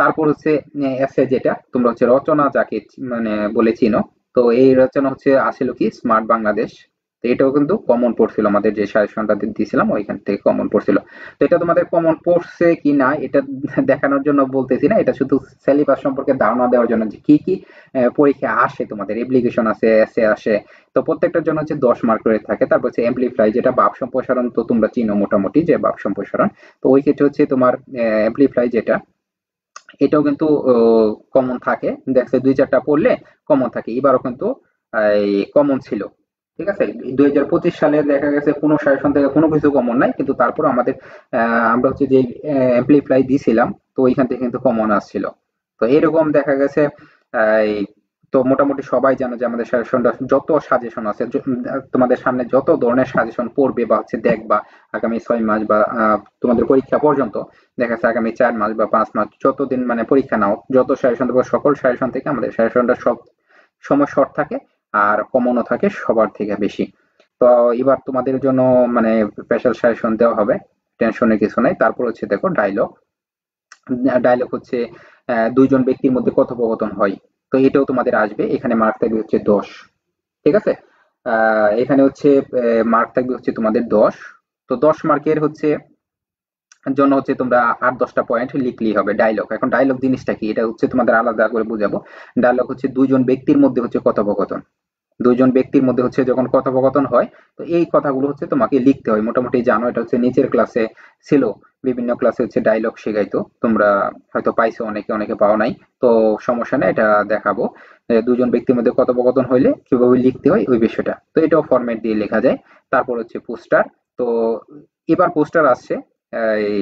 তারপর হচ্ছে এসে যেটা তোমরা হচ্ছে রচনা যাকে বলে চিনো, তো এই রচনা হচ্ছে আসছিল কি স্মার্ট বাংলাদেশ। তো এটাও কিন্তু কমন পড়ছিল, আমাদের যে সাজেশনটা দিছিলাম ওইখান থেকে কমন পড়ছিল। তো এটা তোমাদের কমন পড়ছে কি না এটা দেখানোর জন্য বলতেছি না, এটা শুধু সিলেবাস সম্পর্কে ধারণা দেওয়ার জন্য যে কি কি পরীক্ষা আসে, তোমাদের অ্যাপ্লিকেশন আছে, এসে আসে। তো প্রত্যেকটার জন্য হচ্ছে 10 মার্ক করে থাকে। তারপর হচ্ছে এমপ্লিফাই, যেটা ভাব সম্প্রসারণ তো তোমরা চিনো মোটামুটি, যে ভাব সম্প্রসারণ। তো ওই ক্ষেত্রে হচ্ছে তোমার এমপ্লিফাই যেটা, এটাও কিন্তু কমন থাকে। দেখছে 2-4টা পড়লে কমন থাকে, এবারও কিন্তু এই কমন ছিল। ঠিক আছে, 2025 সালে দেখা গেছে কোনো সাজেশন থেকে কোনো কিছু কমন নাই, কিন্তু তারপর আমাদের আমরা হচ্ছে যে এমপ্লিফাই দিছিলাম, তো ওইখান থেকে কিন্তু কমন আসছিল। তো এরকম দেখা গেছে এই, তো মোটামুটি সবাই জানো যে আমাদের সাজেশনটা যত সাজেশন আছে, তোমাদের সামনে যত ধরনের সাজেশন পড়বে বা হচ্ছে দেখবা আগামী 6 মাস বা তোমাদের পরীক্ষা পর্যন্ত, দেখা যাচ্ছে আগামী 4 মাস বা 5 মাস যতদিন পরীক্ষা নাও, যত সাজেশন দেবো সকল সাজেশন থেকে আমাদের সাজেশনটা সব সময় শর্ট থাকে, আর কমনও থাকে সবার থেকে বেশি। তো এবার তোমাদের জন্য স্পেশাল সাজেশন দেওয়া হবে, টেনশনের কিছু নাই। তারপর হচ্ছে দেখো ডায়লগ। ডায়লগ হচ্ছে দুইজন ব্যক্তির মধ্যে কথোপকথন হয়। তো এটাও তোমাদের আসবে, এখানে মার্ক থাকবে হচ্ছে 10। ঠিক আছে, এখানে হচ্ছে মার্ক থাকবে হচ্ছে তোমাদের 10। তো 10 মার্কের হচ্ছে জন্য হচ্ছে তোমরা 8-10টা পয়েন্ট লিখলেই হবে। ডায়লগ, এখন ডায়লগ জিনিসটা কি এটা হচ্ছে তোমাদের আলাদা করে বুঝাবো। ডায়লগ হচ্ছে দুইজন ব্যক্তির মধ্যে হচ্ছে কথোপকথন। দুইজন ব্যক্তির মধ্যে হচ্ছে যখন কথোপকথন হয়, তো এই কথাগুলো হচ্ছে তোমাকে লিখতে হয়। মোটামুটি জানো, এটা হচ্ছে নিচের ক্লাসে ছিল, বিভিন্ন ক্লাসে হচ্ছে ডায়লগ শেখাইতো, তোমরা হয়তো পাইছো, অনেকে অনেকে পাও নাই। তো সমস্যা নেই, এটা দেখাবো। দুজন ব্যক্তির মধ্যে কথোপকথন হইলে কিভাবে লিখতে হয় ওই বিষয়টা, তো এটাও ফরম্যাট দিয়ে লেখা যায়। তারপর হচ্ছে পোস্টার। তো এবার পোস্টার আসছে এই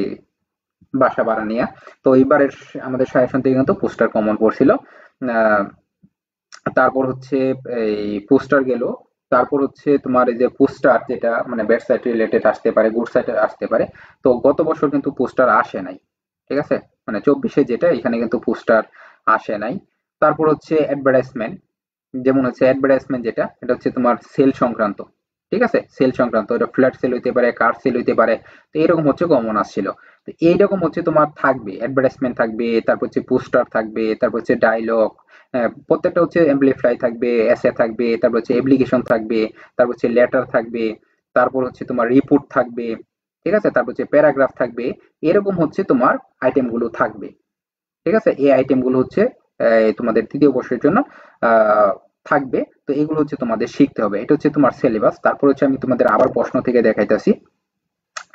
বাসা ভাড়া নিয়ে। তো এইবারের আমাদের সাজেশন থেকে কিন্তু পোস্টার কমন পড়ছিল। আহ, তারপর হচ্ছে এই পোস্টার গেল। তারপর হচ্ছে তোমার এই যে পোস্টার যেটা ব্যাড সাইড রিলেটেড আসতে পারে, গুড সাইড আসতে পারে। তো গত বছর কিন্তু পোস্টার আসে নাই। ঠিক আছে, 24-এ যেটা, এখানে কিন্তু পোস্টার আসে নাই। তারপর হচ্ছে অ্যাডভার্টাইজমেন্ট। যেমন হচ্ছে অ্যাডভার্টাইজমেন্ট যেটা, এটা হচ্ছে তোমার সেল সংক্রান্ত। ঠিক আছে, সেল সংক্রান্ত, এটা ফ্ল্যাট সেল হইতে পারে, কার সেল হইতে পারে। তো এরকম হচ্ছে কমন আসছিল। তো এইরকম হচ্ছে তোমার থাকবে, অ্যাডভার্টাইজমেন্ট থাকবে, তারপর হচ্ছে পোস্টার থাকবে, তারপর হচ্ছে ডায়লগ, প্রত্যেকটা হচ্ছে এমপ্লিফাই থাকবে, এসে থাকবে, তারপর হচ্ছে অ্যাপ্লিকেশন থাকবে, তারপর হচ্ছে লেটার থাকবে, তারপর হচ্ছে তোমার রিপোর্ট থাকবে। ঠিক আছে, তারপর হচ্ছে প্যারাগ্রাফ থাকবে। এরকম হচ্ছে তোমার আইটেম গুলো থাকবে। ঠিক আছে, এই আইটেম গুলো হচ্ছে তোমাদের তৃতীয় বর্ষের জন্য আহ, থাকবে। তো এগুলো হচ্ছে তোমাদের শিখতে হবে, এটা হচ্ছে তোমার সিলেবাস। তারপর হচ্ছে আমি তোমাদের আবার প্রশ্ন থেকে দেখাইতেছি।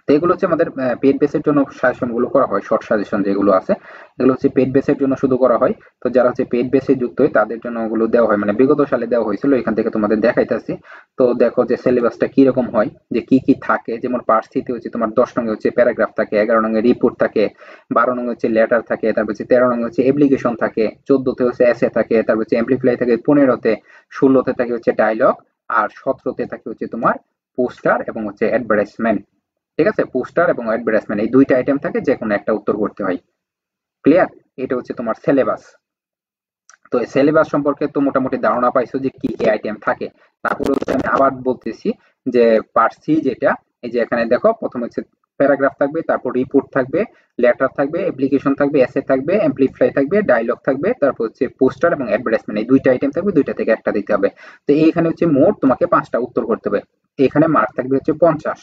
তো এগুলো হচ্ছে আমাদের পেড বেসের জন্য সাজেশন গুলো করা হয়, শর্ট সাজেশন যেগুলো আছে এগুলো হচ্ছে পেড বেসের জন্য শুধু করা হয়। তো যারা হচ্ছে পেড বেসে যুক্ত হয় তাদের জন্য ওগুলো দেওয়া হয়, মানে বিগত সালে দেওয়া হয়েছিল, এখান থেকে তোমাদের দেখাইতেছি। তো দেখো যে সিলেবাসটা কিরকম হয়, যে কি কি থাকে। যেমন পার্সিতে হচ্ছে তোমার 10 নং হচ্ছে প্যারাগ্রাফ থাকে, 11 নং রিপোর্ট থাকে, 12 নং হচ্ছে লেটার থাকে, তারপর হচ্ছে 13 নং হচ্ছে অ্যাপ্লিকেশন থাকে, 14তে হচ্ছে এসে থাকে, তারপর হচ্ছে এমপ্লিফাই থাকে, 15তে, 16তে থাকে হচ্ছে ডায়লগ, আর 17তে থাকে হচ্ছে তোমার পোস্টার এবং হচ্ছে অ্যাডভার্টাইজমেন্ট। ঠিক আছে, পোস্টার এবং অ্যাডভার্টাইজমেন্ট এই দুইটা আইটেম থাকে, যে কোনো একটা উত্তর করতে হয়। ক্লিয়ার? এটা হচ্ছে তোমার সিলেবাস। তো এই সিলেবাস সম্পর্কে তো মোটামুটি ধারণা পাইছো যে কি কি আইটেম থাকে। তারপরে হচ্ছে আমি আবার বলতেছি যে পার্ট সি যেটা, এই যে এখানে দেখো প্রথম হচ্ছে প্যারাগ্রাফ থাকবে, তারপর রিপোর্ট থাকবে, লেটার থাকবে, অ্যাপ্লিকেশন থাকবে, এসে থাকবে, এমপ্লিফাই থাকবে, ডায়লগ থাকবে, তারপর হচ্ছে পোস্টার এবং অ্যাডভার্টাইজমেন্ট এই দুইটা আইটেম থাকবে, দুইটা থেকে একটা দিতে হবে। তো এইখানে হচ্ছে মোট তোমাকে 5টা উত্তর করতে হবে। এখানে মার্ক থাকবে হচ্ছে 50।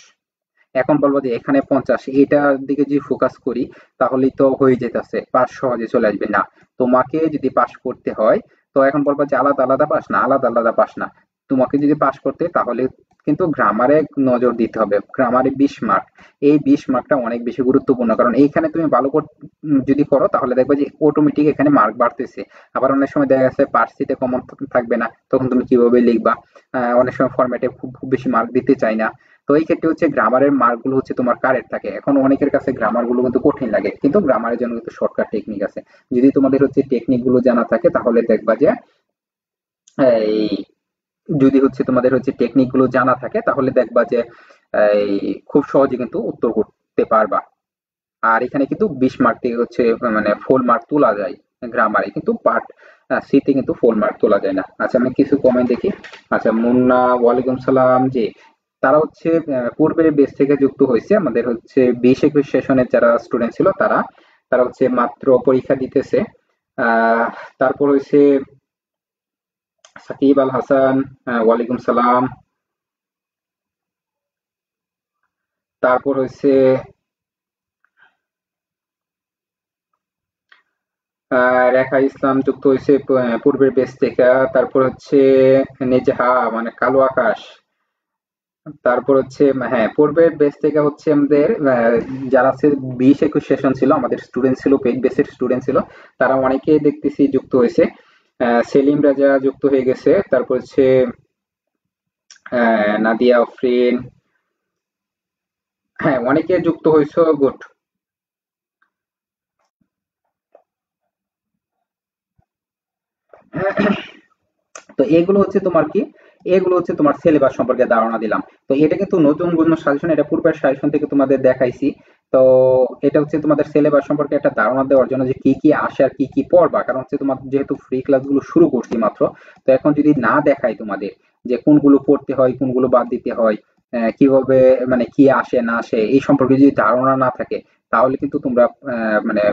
এখন বলবো যে এখানে 50, এটার দিকে যদি ফোকাস করি তাহলেই তো হয়ে যেতেছে, পাস সহজে চলে আসবে না। তোমাকে যদি পাস করতে হয়, তো এখন বলবো যে আলাদা আলাদা পাস না, আলাদা আলাদা পাস না। তোমাকে যদি পাস করতে তাহলে কিন্তু গ্রামারে নজর দিতে হবে। গ্রামারে 20 মার্ক, এই 20 মার্কটা অনেক বেশি গুরুত্বপূর্ণ, কারণ এইখানে তুমি ভালো যদি করো তাহলে দেখবে যে অটোমেটিক এখানে মার্ক বাড়তেছে। আবার অনেক সময় দেখা যাচ্ছে পার্সিতে কমন থাকবে না, তখন তুমি কিভাবে লিখবা? অনেক সময় ফরম্যাটে খুব খুব বেশি মার্ক দিতে চাই না। তো এই ক্ষেত্রে হচ্ছে গ্রামারের মার্ক গুলো হচ্ছে তোমার কারেক্ট থাকে। এখন অনেকের কাছে গ্রামার গুলো কিন্তু কঠিন লাগে, কিন্তু গ্রামারের জন্য কিন্তু শর্টকাট টেকনিক আছে। যদি তোমাদের হচ্ছে টেকনিক গুলো জানা থাকে তাহলে দেখবা যে এই যদি হচ্ছে তোমাদের হচ্ছে টেকনিক গুলো জানা থাকে তাহলে দেখবা যে এই খুব সহজে কিন্তু উত্তর করতে পারবা। আর এখানে কিন্তু 20 মার্ক থেকে হচ্ছে মানে ফুল মার্ক তোলা যায় গ্রামারে, কিন্তু পার্ট সিতে কিন্তু ফুল মার্ক তোলা যায় না। আচ্ছা আমি কিছু কমেন্ট দেখি। আচ্ছা মুন্না, ওয়ালাইকুম সালাম। জি, তারা হচ্ছে পূর্বের বেস থেকে যুক্ত হয়েছে, আমাদের হচ্ছে 20-21 সেশনের যারা স্টুডেন্ট ছিল তারা তারা হচ্ছে মাত্র পরীক্ষা দিতেছে। তারপর হচ্ছে সাকিব আল হাসান, ওয়ালাইকুম সালাম। তারপর হচ্ছে রেখা ইসলাম যুক্ত হয়েছে পূর্বের বেস থেকে। তারপর হচ্ছে নেজহা মানে কালো আকাশ। তারপর হচ্ছে হ্যাঁ, পূর্বের বেস থেকে হচ্ছে আমাদের যারা আছে 20-21 সেশন ছিল, আমাদের স্টুডেন্ট ছিল, পেইড বেসের স্টুডেন্ট ছিল, তারা অনেকেই দেখতেছি যুক্ত হয়েছে। সেলিম রাজা যুক্ত হয়ে গেছে। তারপর হচ্ছে নাদিয়া আফরিন। হ্যাঁ, অনেকে যুক্ত হয়েছে, গুড। তো এগুলো হচ্ছে তোমার কি, এগুলো হচ্ছে তোমার সিলেবাস সম্পর্কে ধারণা দিলাম। তো এটা কিন্তু নতুন কোনো সাজেশন, এটা পূর্বের সাজেশন থেকে তোমাদের দেখাইছি। তো এটা হচ্ছে তোমাদের সিলেবাস সম্পর্কে একটা ধারণা দেওয়ার জন্য যে কি কি আসে আর কি কি পড়বা, কারণ হচ্ছে তোমার যেহেতু ফ্রি ক্লাসগুলো শুরু করছি মাত্র, তো এখন যদি না দেখাই তোমাদের যে কোনগুলো পড়তে হয় কোনগুলো বাদ দিতে হয়, কিভাবে মানে কি আসে না আসে এই সম্পর্কে যদি ধারণা না থাকে, তাহলে কিন্তু তোমরা মানে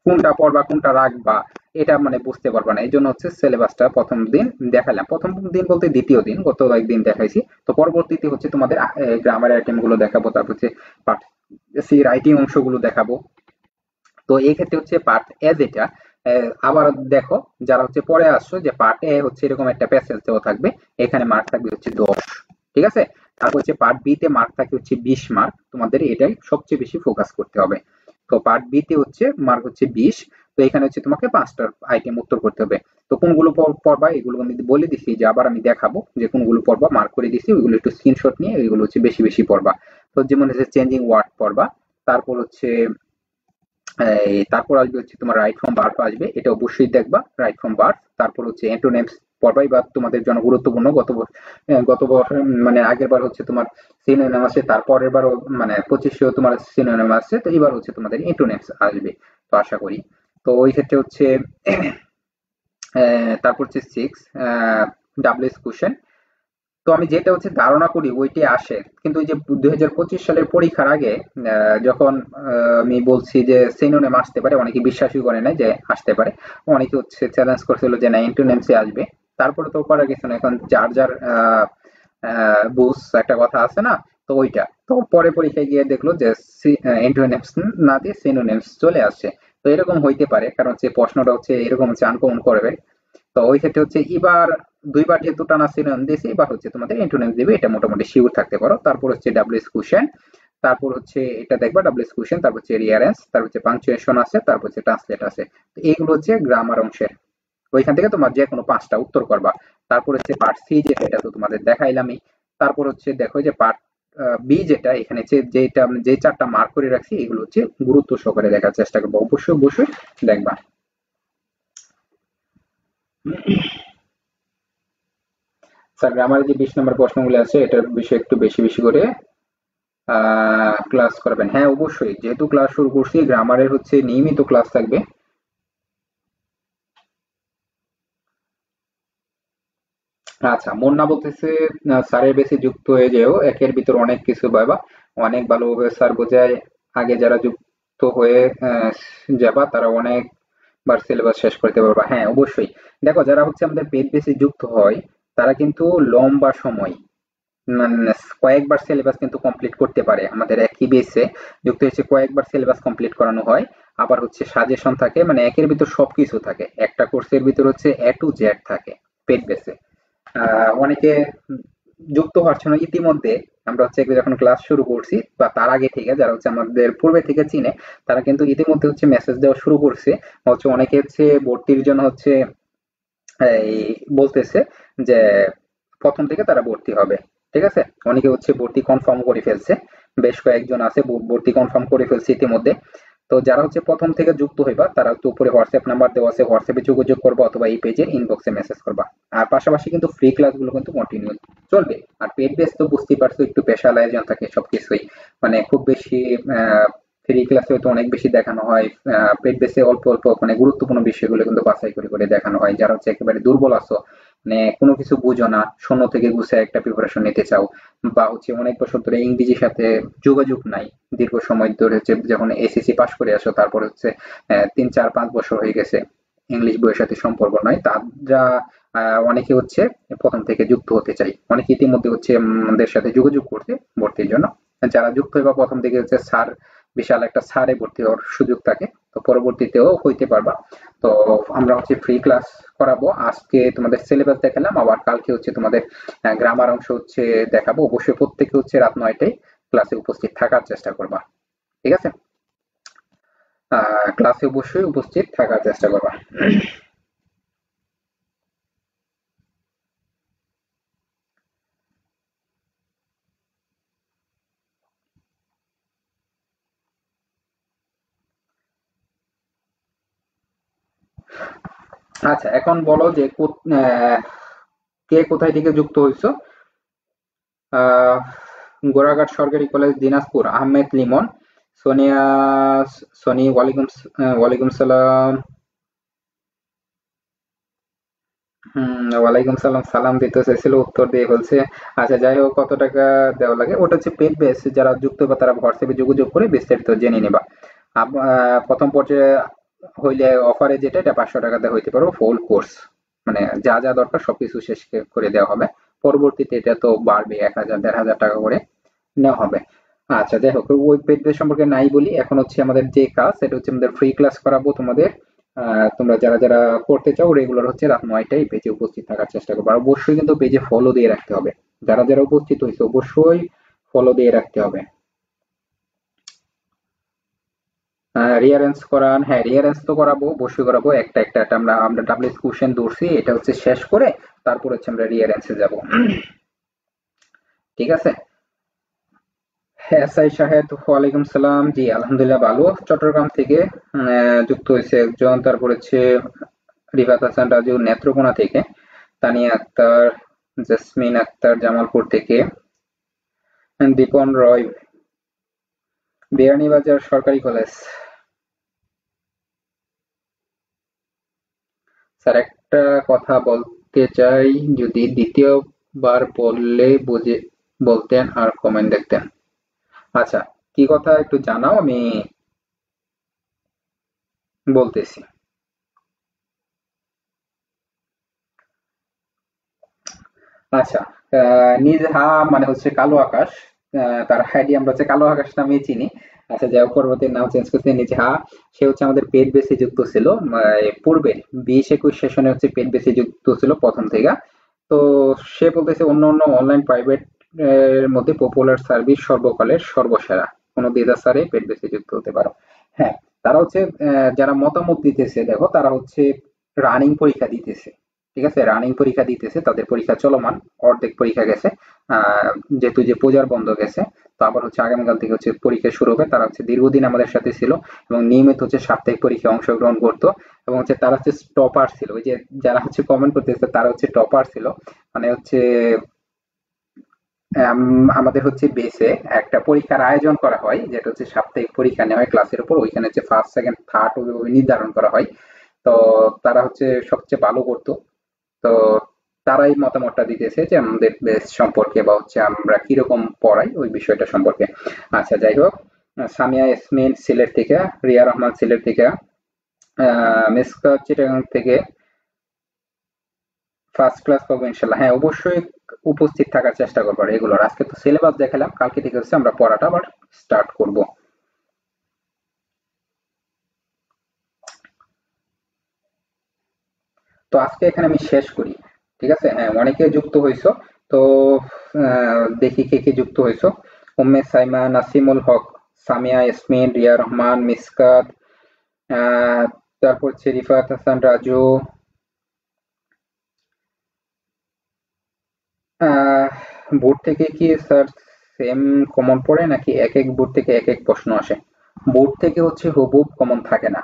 কোনটা পড়বা কোনটা রাখবা এটা মানে বুঝতে পারবা না। এই জন্য হচ্ছে সিলেবাসটা প্রথম দিন দেখালাম, প্রথম দিন বলতে দ্বিতীয় দিন, গত একদিন দেখাইছি। তো পরবর্তীতে হচ্ছে তোমাদের গ্রামার আইটেম গুলো দেখাবো, তারপর হচ্ছে পার্ট সি রাইটিং অংশগুলো দেখাবো। তো এই ক্ষেত্রে হচ্ছে পার্ট এ যেটা, আবার দেখো যারা হচ্ছে পরে আসছো, যে পার্ট এ হচ্ছে এরকম একটা প্যাসেজ দেওয়া থাকবে, এখানে মার্ক থাকবে হচ্ছে 10। ঠিক আছে? তারপর হচ্ছে পার্ট বি তে মার্ক থাকে হচ্ছে 20 মার্ক, তোমাদের এটাই সবচেয়ে বেশি ফোকাস করতে হবে। তো পার্ট বি তে হচ্ছে মার্ক হচ্ছে 20। তো এখানে হচ্ছে তোমাকে 5টা আইটেম উত্তর করতে হবে। তো কোনগুলো পড়বা এগুলো আমি বলে দিছি, যে আবার আমি দেখাবো যে কোনগুলো পড়বা, মার্ক করে দিছি, ওইগুলো একটু স্ক্রিনশট নিয়ে ওইগুলো হচ্ছে বেশি বেশি পড়বা। তো যেমন হচ্ছে চেঞ্জিং ওয়ার্ড পড়বা, তারপর হচ্ছে তারপর আসবে হচ্ছে তোমার রাইট ফ্রম ভার্ব আসবে, এটা অবশ্যই দেখবা রাইট ফ্রম ভার্ব। তারপর হচ্ছে অ্যান্টোনিমস পড়বা, এবার তোমাদের জন্য গুরুত্বপূর্ণ। মানে আগের বার হচ্ছে তোমার সিনোনিম আছে, তারপরের বারও মানে 2500 তোমার সিনোনিম আছে, তো এবার হচ্ছে তোমাদের অ্যান্টোনিমস আসবে, তো আশা করি। তো ওই ক্ষেত্রে হচ্ছে তারপর হচ্ছে 6 ডাব্লিউএস কোশ্চেন। তো আমি যেটা হচ্ছে ধারণা করি ওইটাই আসে, কিন্তু ওই যে 2025 সালের পরীক্ষার আগে যখন আমি বলছি যে সিনোনিম আসতে পারে, অনেকে বিশ্বাসই করে না যে আসতে পারে। অনেকে হচ্ছে চ্যালেঞ্জ করছিল যে না অ্যান্টোনিমসই আসবে। তারপরে তো করার কিছু না, এখন যার যার বুঝ একটা কথা আছে না, তো ওইটা তো পরে পরীক্ষায় গিয়ে দেখলো যে অ্যান্টোনিমস না দিয়ে সিনোনিমস চলে আসছে। তো এরকম হইতে পারে, কারণ হচ্ছে প্রশ্নটা হচ্ছে এরকম হচ্ছে আনকমন করবে। তো ওই ক্ষেত্রে হচ্ছে এবার দুইবার যেহেতু টানা সিনোনিম দিয়েছে, এবার হচ্ছে তোমাদের অ্যান্টোনিম দিবে, এটা মোটামুটি শিওর থাকতে পারো। তারপর হচ্ছে ডাব্লিউএস কোশ্চেন, তারপর হচ্ছে এটা দেখবা ডাব্লিউএস কোশ্চেন, তারপর হচ্ছে রিয়ারেন্স, তারপর হচ্ছে পাংচুয়েশন আছে, তারপর হচ্ছে ট্রান্সলেট আছে। তো এইগুলো হচ্ছে গ্রামার অংশের। ওইখান থেকে তোমার যে কোনো 5টা উত্তর করবা। তারপর হচ্ছে পার্ট সি যেটা, এটা তো তোমাদের দেখাইলামই। তারপর হচ্ছে দেখো যে পার্ট বি যেটা, এখানে যেটা যে 4টা মার্ক করে রাখছি, এগুলো হচ্ছে গুরুত্ব সহকারে দেখার চেষ্টা করবো, অবশ্যই অবশ্যই দেখবা। স্যার গ্রামারের যে 20 নম্বর প্রশ্নগুলো আছে এটার বিষয়ে একটু বেশি বেশি করে ক্লাস করবেন। হ্যাঁ অবশ্যই, যেহেতু ক্লাস শুরু করছি, গ্রামারের হচ্ছে নিয়মিত ক্লাস থাকবে। আচ্ছা, মুন্না বলতেছে স্যারের বেশি যুক্ত হয়ে যেও, একের ভিতর অনেক কিছু পাবা, অনেক ভালোভাবে স্যার বোঝায়। আগে যারা যুক্ত হয়ে যাবা তারা অনেকবার সিলেবাস শেষ করতে পারবা। হ্যাঁ অবশ্যই, দেখো যারা হচ্ছে আমাদের পেড বেসে যুক্ত হয়, তারা কিন্তু লম্বা সময় কয়েকবার সিলেবাস কিন্তু কমপ্লিট করতে পারে। আমাদের একই বেসে যুক্ত হয়েছে, কয়েকবার সিলেবাস কমপ্লিট করানো হয়। আবার হচ্ছে সাজেশন থাকে, মানে একের ভিতর সবকিছু থাকে, একটা কোর্সের ভিতর হচ্ছে এ টু জেড থাকে পেড বেসে। অনেকে যুক্ত হচ্ছে না ইতিমধ্যে। আমরা হচ্ছে যখন ক্লাস শুরু করছি বা তার আগে থেকে যারা হচ্ছে আমাদের পূর্বে থেকে চিনে, তারা কিন্তু ইতিমধ্যে হচ্ছে মেসেজ দেওয়া শুরু করছে। হচ্ছে অনেকে হচ্ছে ভর্তির জন্য হচ্ছে এই বলতেছে যে প্রথম থেকে তারা ভর্তি হবে। ঠিক আছে, অনেকে হচ্ছে ভর্তি কনফার্ম করে ফেলছে, বেশ কয়েকজন আছে ভর্তি কনফার্ম করে ফেলছে ইতিমধ্যে। তো যারা হচ্ছে প্রথম থেকে যুক্ত হইবা, তারা তো উপরে হোয়াটসঅ্যাপ নাম্বার দেওয়া আছে, হোয়াটসঅ্যাপে যোগাযোগ করবা অথবা এই পেজের ইনবক্সে মেসেজ করবা। আর পাশাপাশি কিন্তু ফ্রি ক্লাসগুলো কিন্তু কন্টিনিউ চলবে। আর পেড বেস তো বুঝতেই পারছো, একটু পেশাল আয়োজন থাকে সবকিছুই, মানে খুব বেশি ফ্রি ক্লাসে হয়তো অনেক বেশি দেখানো হয়, পেড বেসে অল্প অল্প মানে গুরুত্বপূর্ণ বিষয়গুলো কিন্তু বাছাই করে করে দেখানো হয়। যারা হচ্ছে একেবারে দুর্বল আছো, মানে কোনো কিছু বুঝো না, শূন্য থেকে গুছে একটা প্রিপারেশন নিতে চাও, বা হচ্ছে অনেক বছর ধরে ইংরেজির সাথে যোগাযোগ নাই, দীর্ঘ সময় ধরে হচ্ছে যখন এসএসসি পাস করে আসো, তারপর হচ্ছে 3 4 5 বছর হয়ে গেছে ইংলিশ বইয়ের সাথে সম্পর্ক নয়, তারা অনেকে হচ্ছে প্রথম থেকে যুক্ত হতে চাই। অনেকে ইতিমধ্যে হচ্ছে আমাদের সাথে যোগাযোগ করতে ভর্তির জন্য। যারা যুক্ত হইবা প্রথম থেকে হচ্ছে স্যার, বিশাল একটা স্যারে ভর্তি হওয়ার সুযোগ থাকে, তো পরবর্তীতেও হইতে পারবা। তো আমরা হচ্ছে ফ্রি ক্লাস করাবো। আজকে তোমাদের সিলেবাস দেখালাম, আবার কালকে হচ্ছে তোমাদের গ্রামার অংশ হচ্ছে দেখাবো। অবশ্যই প্রত্যেকে হচ্ছে রাত 9টায় ক্লাসে উপস্থিত থাকার চেষ্টা করবা। ঠিক আছে, ক্লাসে অবশ্যই উপস্থিত থাকার চেষ্টা করবা। আচ্ছা, এখন বলো যে কে কোথায় থেকে যুক্ত হয়েছো। আহ গোড়াঘাট সরকারি কলেজ দিনাজপুর, আহমেদ লিমন, সোনিয়া, সনি, ওয়ালাইকুম সালাম। ওয়ালাইকুম সালাম, সালাম দিতে চাইছিল, উত্তর দিয়ে বলছে। আচ্ছা যাই হোক, কত টাকা দেওয়া লাগে ওটা হচ্ছে পেড বেস, যারা যুক্ত হবে তারা হোয়াটসঅ্যাপে যোগাযোগ করে বিস্তারিত জেনে নেবা। প্রথম পর্যায়ে হইলে অফারে যেটা, এটা 500 টাকাতে হইতে পারবো ফুল কোর্স, মানে যা যা দরকার সবকিছু শেষ করে দেওয়া হবে। পরবর্তীতে এটা তো বাড়বে, 1000 1500 টাকা করে নেওয়া হবে। আচ্ছা যাই হোক, ওই পেড বেস সম্পর্কে নাই বলি। এখন হচ্ছে আমাদের যে কাজ, সেটা হচ্ছে আমাদের ফ্রি ক্লাস করাবো তোমাদের। তোমরা যারা যারা করতে চাও রেগুলার হচ্ছে রাত 9টায় পেজে উপস্থিত থাকার চেষ্টা করবো। আর অবশ্যই কিন্তু পেজে ফলো দিয়ে রাখতে হবে, যারা যারা উপস্থিত হয়েছে অবশ্যই ফলো দিয়ে রাখতে হবে। রিয়ারেঞ্জ করান, হ্যাঁ রিয়ারেঞ্জ তো করাবো, অবশ্যই করাবো। একটা একটা একটা আমরা আমরা ডাব্লিউএস কোশ্চেন ধরছি, এটা হচ্ছে শেষ করে তারপর হচ্ছে আমরা রিয়ারেঞ্জে যাব। ঠিক আছে। হ্যাঁ এসআই সাহেব, ওয়ালাইকুম সালাম। জি আলহামদুলিল্লাহ ভালো, চট্টগ্রাম থেকে যুক্ত হয়েছে একজন। তারপর হচ্ছে রিফাত হাসান রাজু নেত্রকোনা থেকে, তানিয়া আক্তার, জেসমিন আক্তার জামালপুর থেকে, দীপন রয় বিয়ানীবাজার সরকারি কলেজ। স্যার একটা কথা বলতে চাই, যদি দ্বিতীয়বার বললে বুঝে বলতেন আর কমেন্ট দেখতেন। আচ্ছা, কি কথা একটু জানাও, আমি বলতেছি। আচ্ছা, নিজহা মানে হচ্ছে কালো আকাশ, তার আইডি আমরা হচ্ছে কালো আকাশ নামে চিনি। আচ্ছা যাই হোক, পরবর্তী নাম চেঞ্জ করতে নিজহা। সে হচ্ছে আমাদের পেড বেসে যুক্ত ছিল, পূর্বের 20 21 সেশনে হচ্ছে পেড বেসে যুক্ত ছিল প্রথম থেকে। তো সে বলতেছে অন্য অন্য অনলাইন প্রাইভেট এর মধ্যে পপুলার সার্ভিস সর্বকালের সর্বসেরা। কোনো দ্বিধা ছাড়াই পেট বেঁচে যুক্ত হতে পারো। হ্যাঁ, তারা হচ্ছে যারা মতামত দিতেছে, দেখো তারা হচ্ছে রানিং পরীক্ষা দিতেছে। ঠিক আছে, রানিং পরীক্ষা দিতেছে, তাদের পরীক্ষা চলমান, অর্ধেক পরীক্ষা গেছে। আহ, যেহেতু যে পূজার বন্ধ গেছে, তো আবার হচ্ছে আগামীকাল থেকে হচ্ছে পরীক্ষা শুরু হবে। তারা হচ্ছে দীর্ঘদিন আমাদের সাথে ছিল এবং নিয়মিত হচ্ছে সাপ্তাহিক পরীক্ষায় অংশগ্রহণ করতো এবং হচ্ছে তারা হচ্ছে টপার ছিল। ওই যে যারা হচ্ছে কমেন্ট করতেছে তারা হচ্ছে টপার ছিল, মানে হচ্ছে আমাদের হচ্ছে বেসে একটা পরীক্ষার আয়োজন করা হয়, যেটা হচ্ছে সাপ্তাহিক পরীক্ষা নেওয়া হয় ক্লাসের উপর। ওইখানে হচ্ছে ফার্স্ট সেকেন্ড থার্ড ওইভাবে নির্ধারণ করা হয়। তো তারা হচ্ছে সবচেয়ে ভালো করতো। তো তারাই মতামতটা দিতেছে যে আমাদের বেস সম্পর্কে বা হচ্ছে আমরা কিরকম পড়াই ওই বিষয়টা সম্পর্কে। আচ্ছা, যাই হোক, সামিয়া ইয়াসমিন সিলেট থেকে, রিয়া রহমান সিলেট থেকে, মিসকা চিটাগাং থেকে ফার্স্ট ক্লাস পাবো ইনশাল্লাহ। হ্যাঁ, অবশ্যই উপস্থিত থাকার চেষ্টা করবো। আর এগুলোর আজকে তো সিলেবাস দেখালাম, কালকে থেকে হচ্ছে আমরা পড়াটা আবার স্টার্ট করব। তো আজকে এখানে আমি শেষ করি। ঠিক আছে, হ্যাঁ, অনেকে যুক্ত হইছো। তো দেখি কে কে যুক্ত হইছো। উম্মে সাইমা, নাসিমুল হক, সামিয়া ইয়াসমিন, রিয়া রহমান, মিসকাত, আহ, তারপর হচ্ছে রিফাত হাসান রাজু। আহ, বোর্ড থেকে কি স্যার সেম কমন পড়ে নাকি এক এক বোর্ড থেকে এক এক প্রশ্ন আসে? বোর্ড থেকে হচ্ছে হুবহুব কমন থাকে না।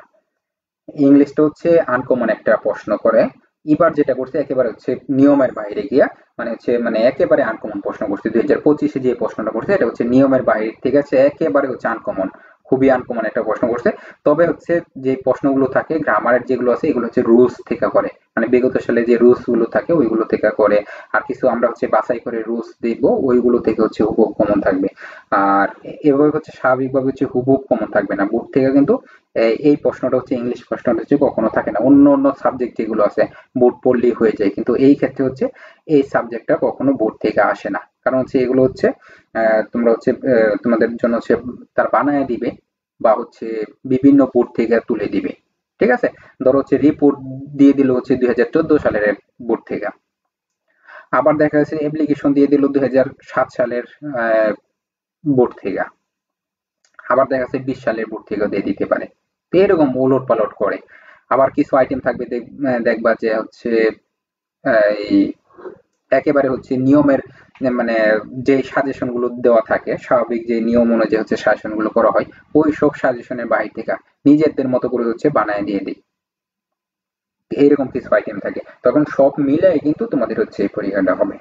ইংলিশটা হচ্ছে আনকমন একটা প্রশ্ন করে। এবার যেটা করছে একেবারে হচ্ছে নিয়মের বাইরে গিয়া, মানে হচ্ছে মানে একেবারে আনকমন প্রশ্ন করছে। 2025-এ যে প্রশ্নটা করছে এটা হচ্ছে নিয়মের বাইরে, ঠিক আছে, একেবারে হচ্ছে আনকমন, খুবই আনকমন একটা প্রশ্ন করছে। তবে হচ্ছে যে প্রশ্নগুলো থাকে গ্রামারের যেগুলো আছে এগুলো হচ্ছে রুলস থেকে করে, মানে বিগত সালে যে রুলস গুলো থাকে ওইগুলো থেকে করে। আর কিছু আমরা হচ্ছে বাছাই করে রুলস দিব, ওইগুলো থেকে হচ্ছে হুবহুব কমন থাকবে। আর এভাবে হচ্ছে স্বাভাবিকভাবে হচ্ছে হুবহুব কমন থাকবে না বোর্ড থেকে কিন্তু। এই প্রশ্নটা হচ্ছে ইংলিশ প্রশ্নটা হচ্ছে কখনো থাকে না। অন্য অন্য সাবজেক্ট যেগুলো আছে বোর্ড পড়লেই হয়ে যায়, কিন্তু এই ক্ষেত্রে হচ্ছে এই সাবজেক্টটা কখনো বোর্ড থেকে আসে না। কারণ হচ্ছে এগুলো হচ্ছে তোমরা হচ্ছে তোমাদের জন্য হচ্ছে তার বানায় দিবে বা হচ্ছে বিভিন্ন বোর্ড থেকে তুলে দিবে। ঠিক আছে, ধরো হচ্ছে রিপোর্ট দিয়ে দিল হচ্ছে 2014 সালের বোর্ড থেকে, আবার দেখা যাচ্ছে অ্যাপ্লিকেশন দিয়ে দিল 2007 সালের বোর্ড থেকে, আবার দেখা যাচ্ছে 20 সালের বোর্ড থেকেও দিয়ে দিতে পারে। তো এরকম ওলট পালট করে। আবার কিছু আইটেম থাকবে দেখবা যে হচ্ছে এই একেবারে হচ্ছে নিয়মের, মানে যে সাজেশন গুলো দেওয়া থাকে স্বাভাবিক যে নিয়ম অনুযায়ী হচ্ছে সাজেশন গুলো করা হয়, ওই সব সাজেশনের বাইরে থেকে নিজেদের মতো করে হচ্ছে বানায় দিয়ে দিই। এইরকম কিছু আইটেম থাকে, তখন সব মিলে কিন্তু তোমাদের হচ্ছে এই পরীক্ষাটা হবে।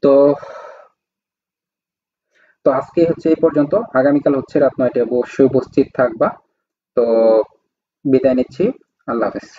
তো তো আজকে হচ্ছে এই পর্যন্ত। আগামীকাল হচ্ছে রাত 9টায় অবশ্যই উপস্থিত থাকবা। তো বিদায় নিচ্ছি। আল্লাহ হাফেজ।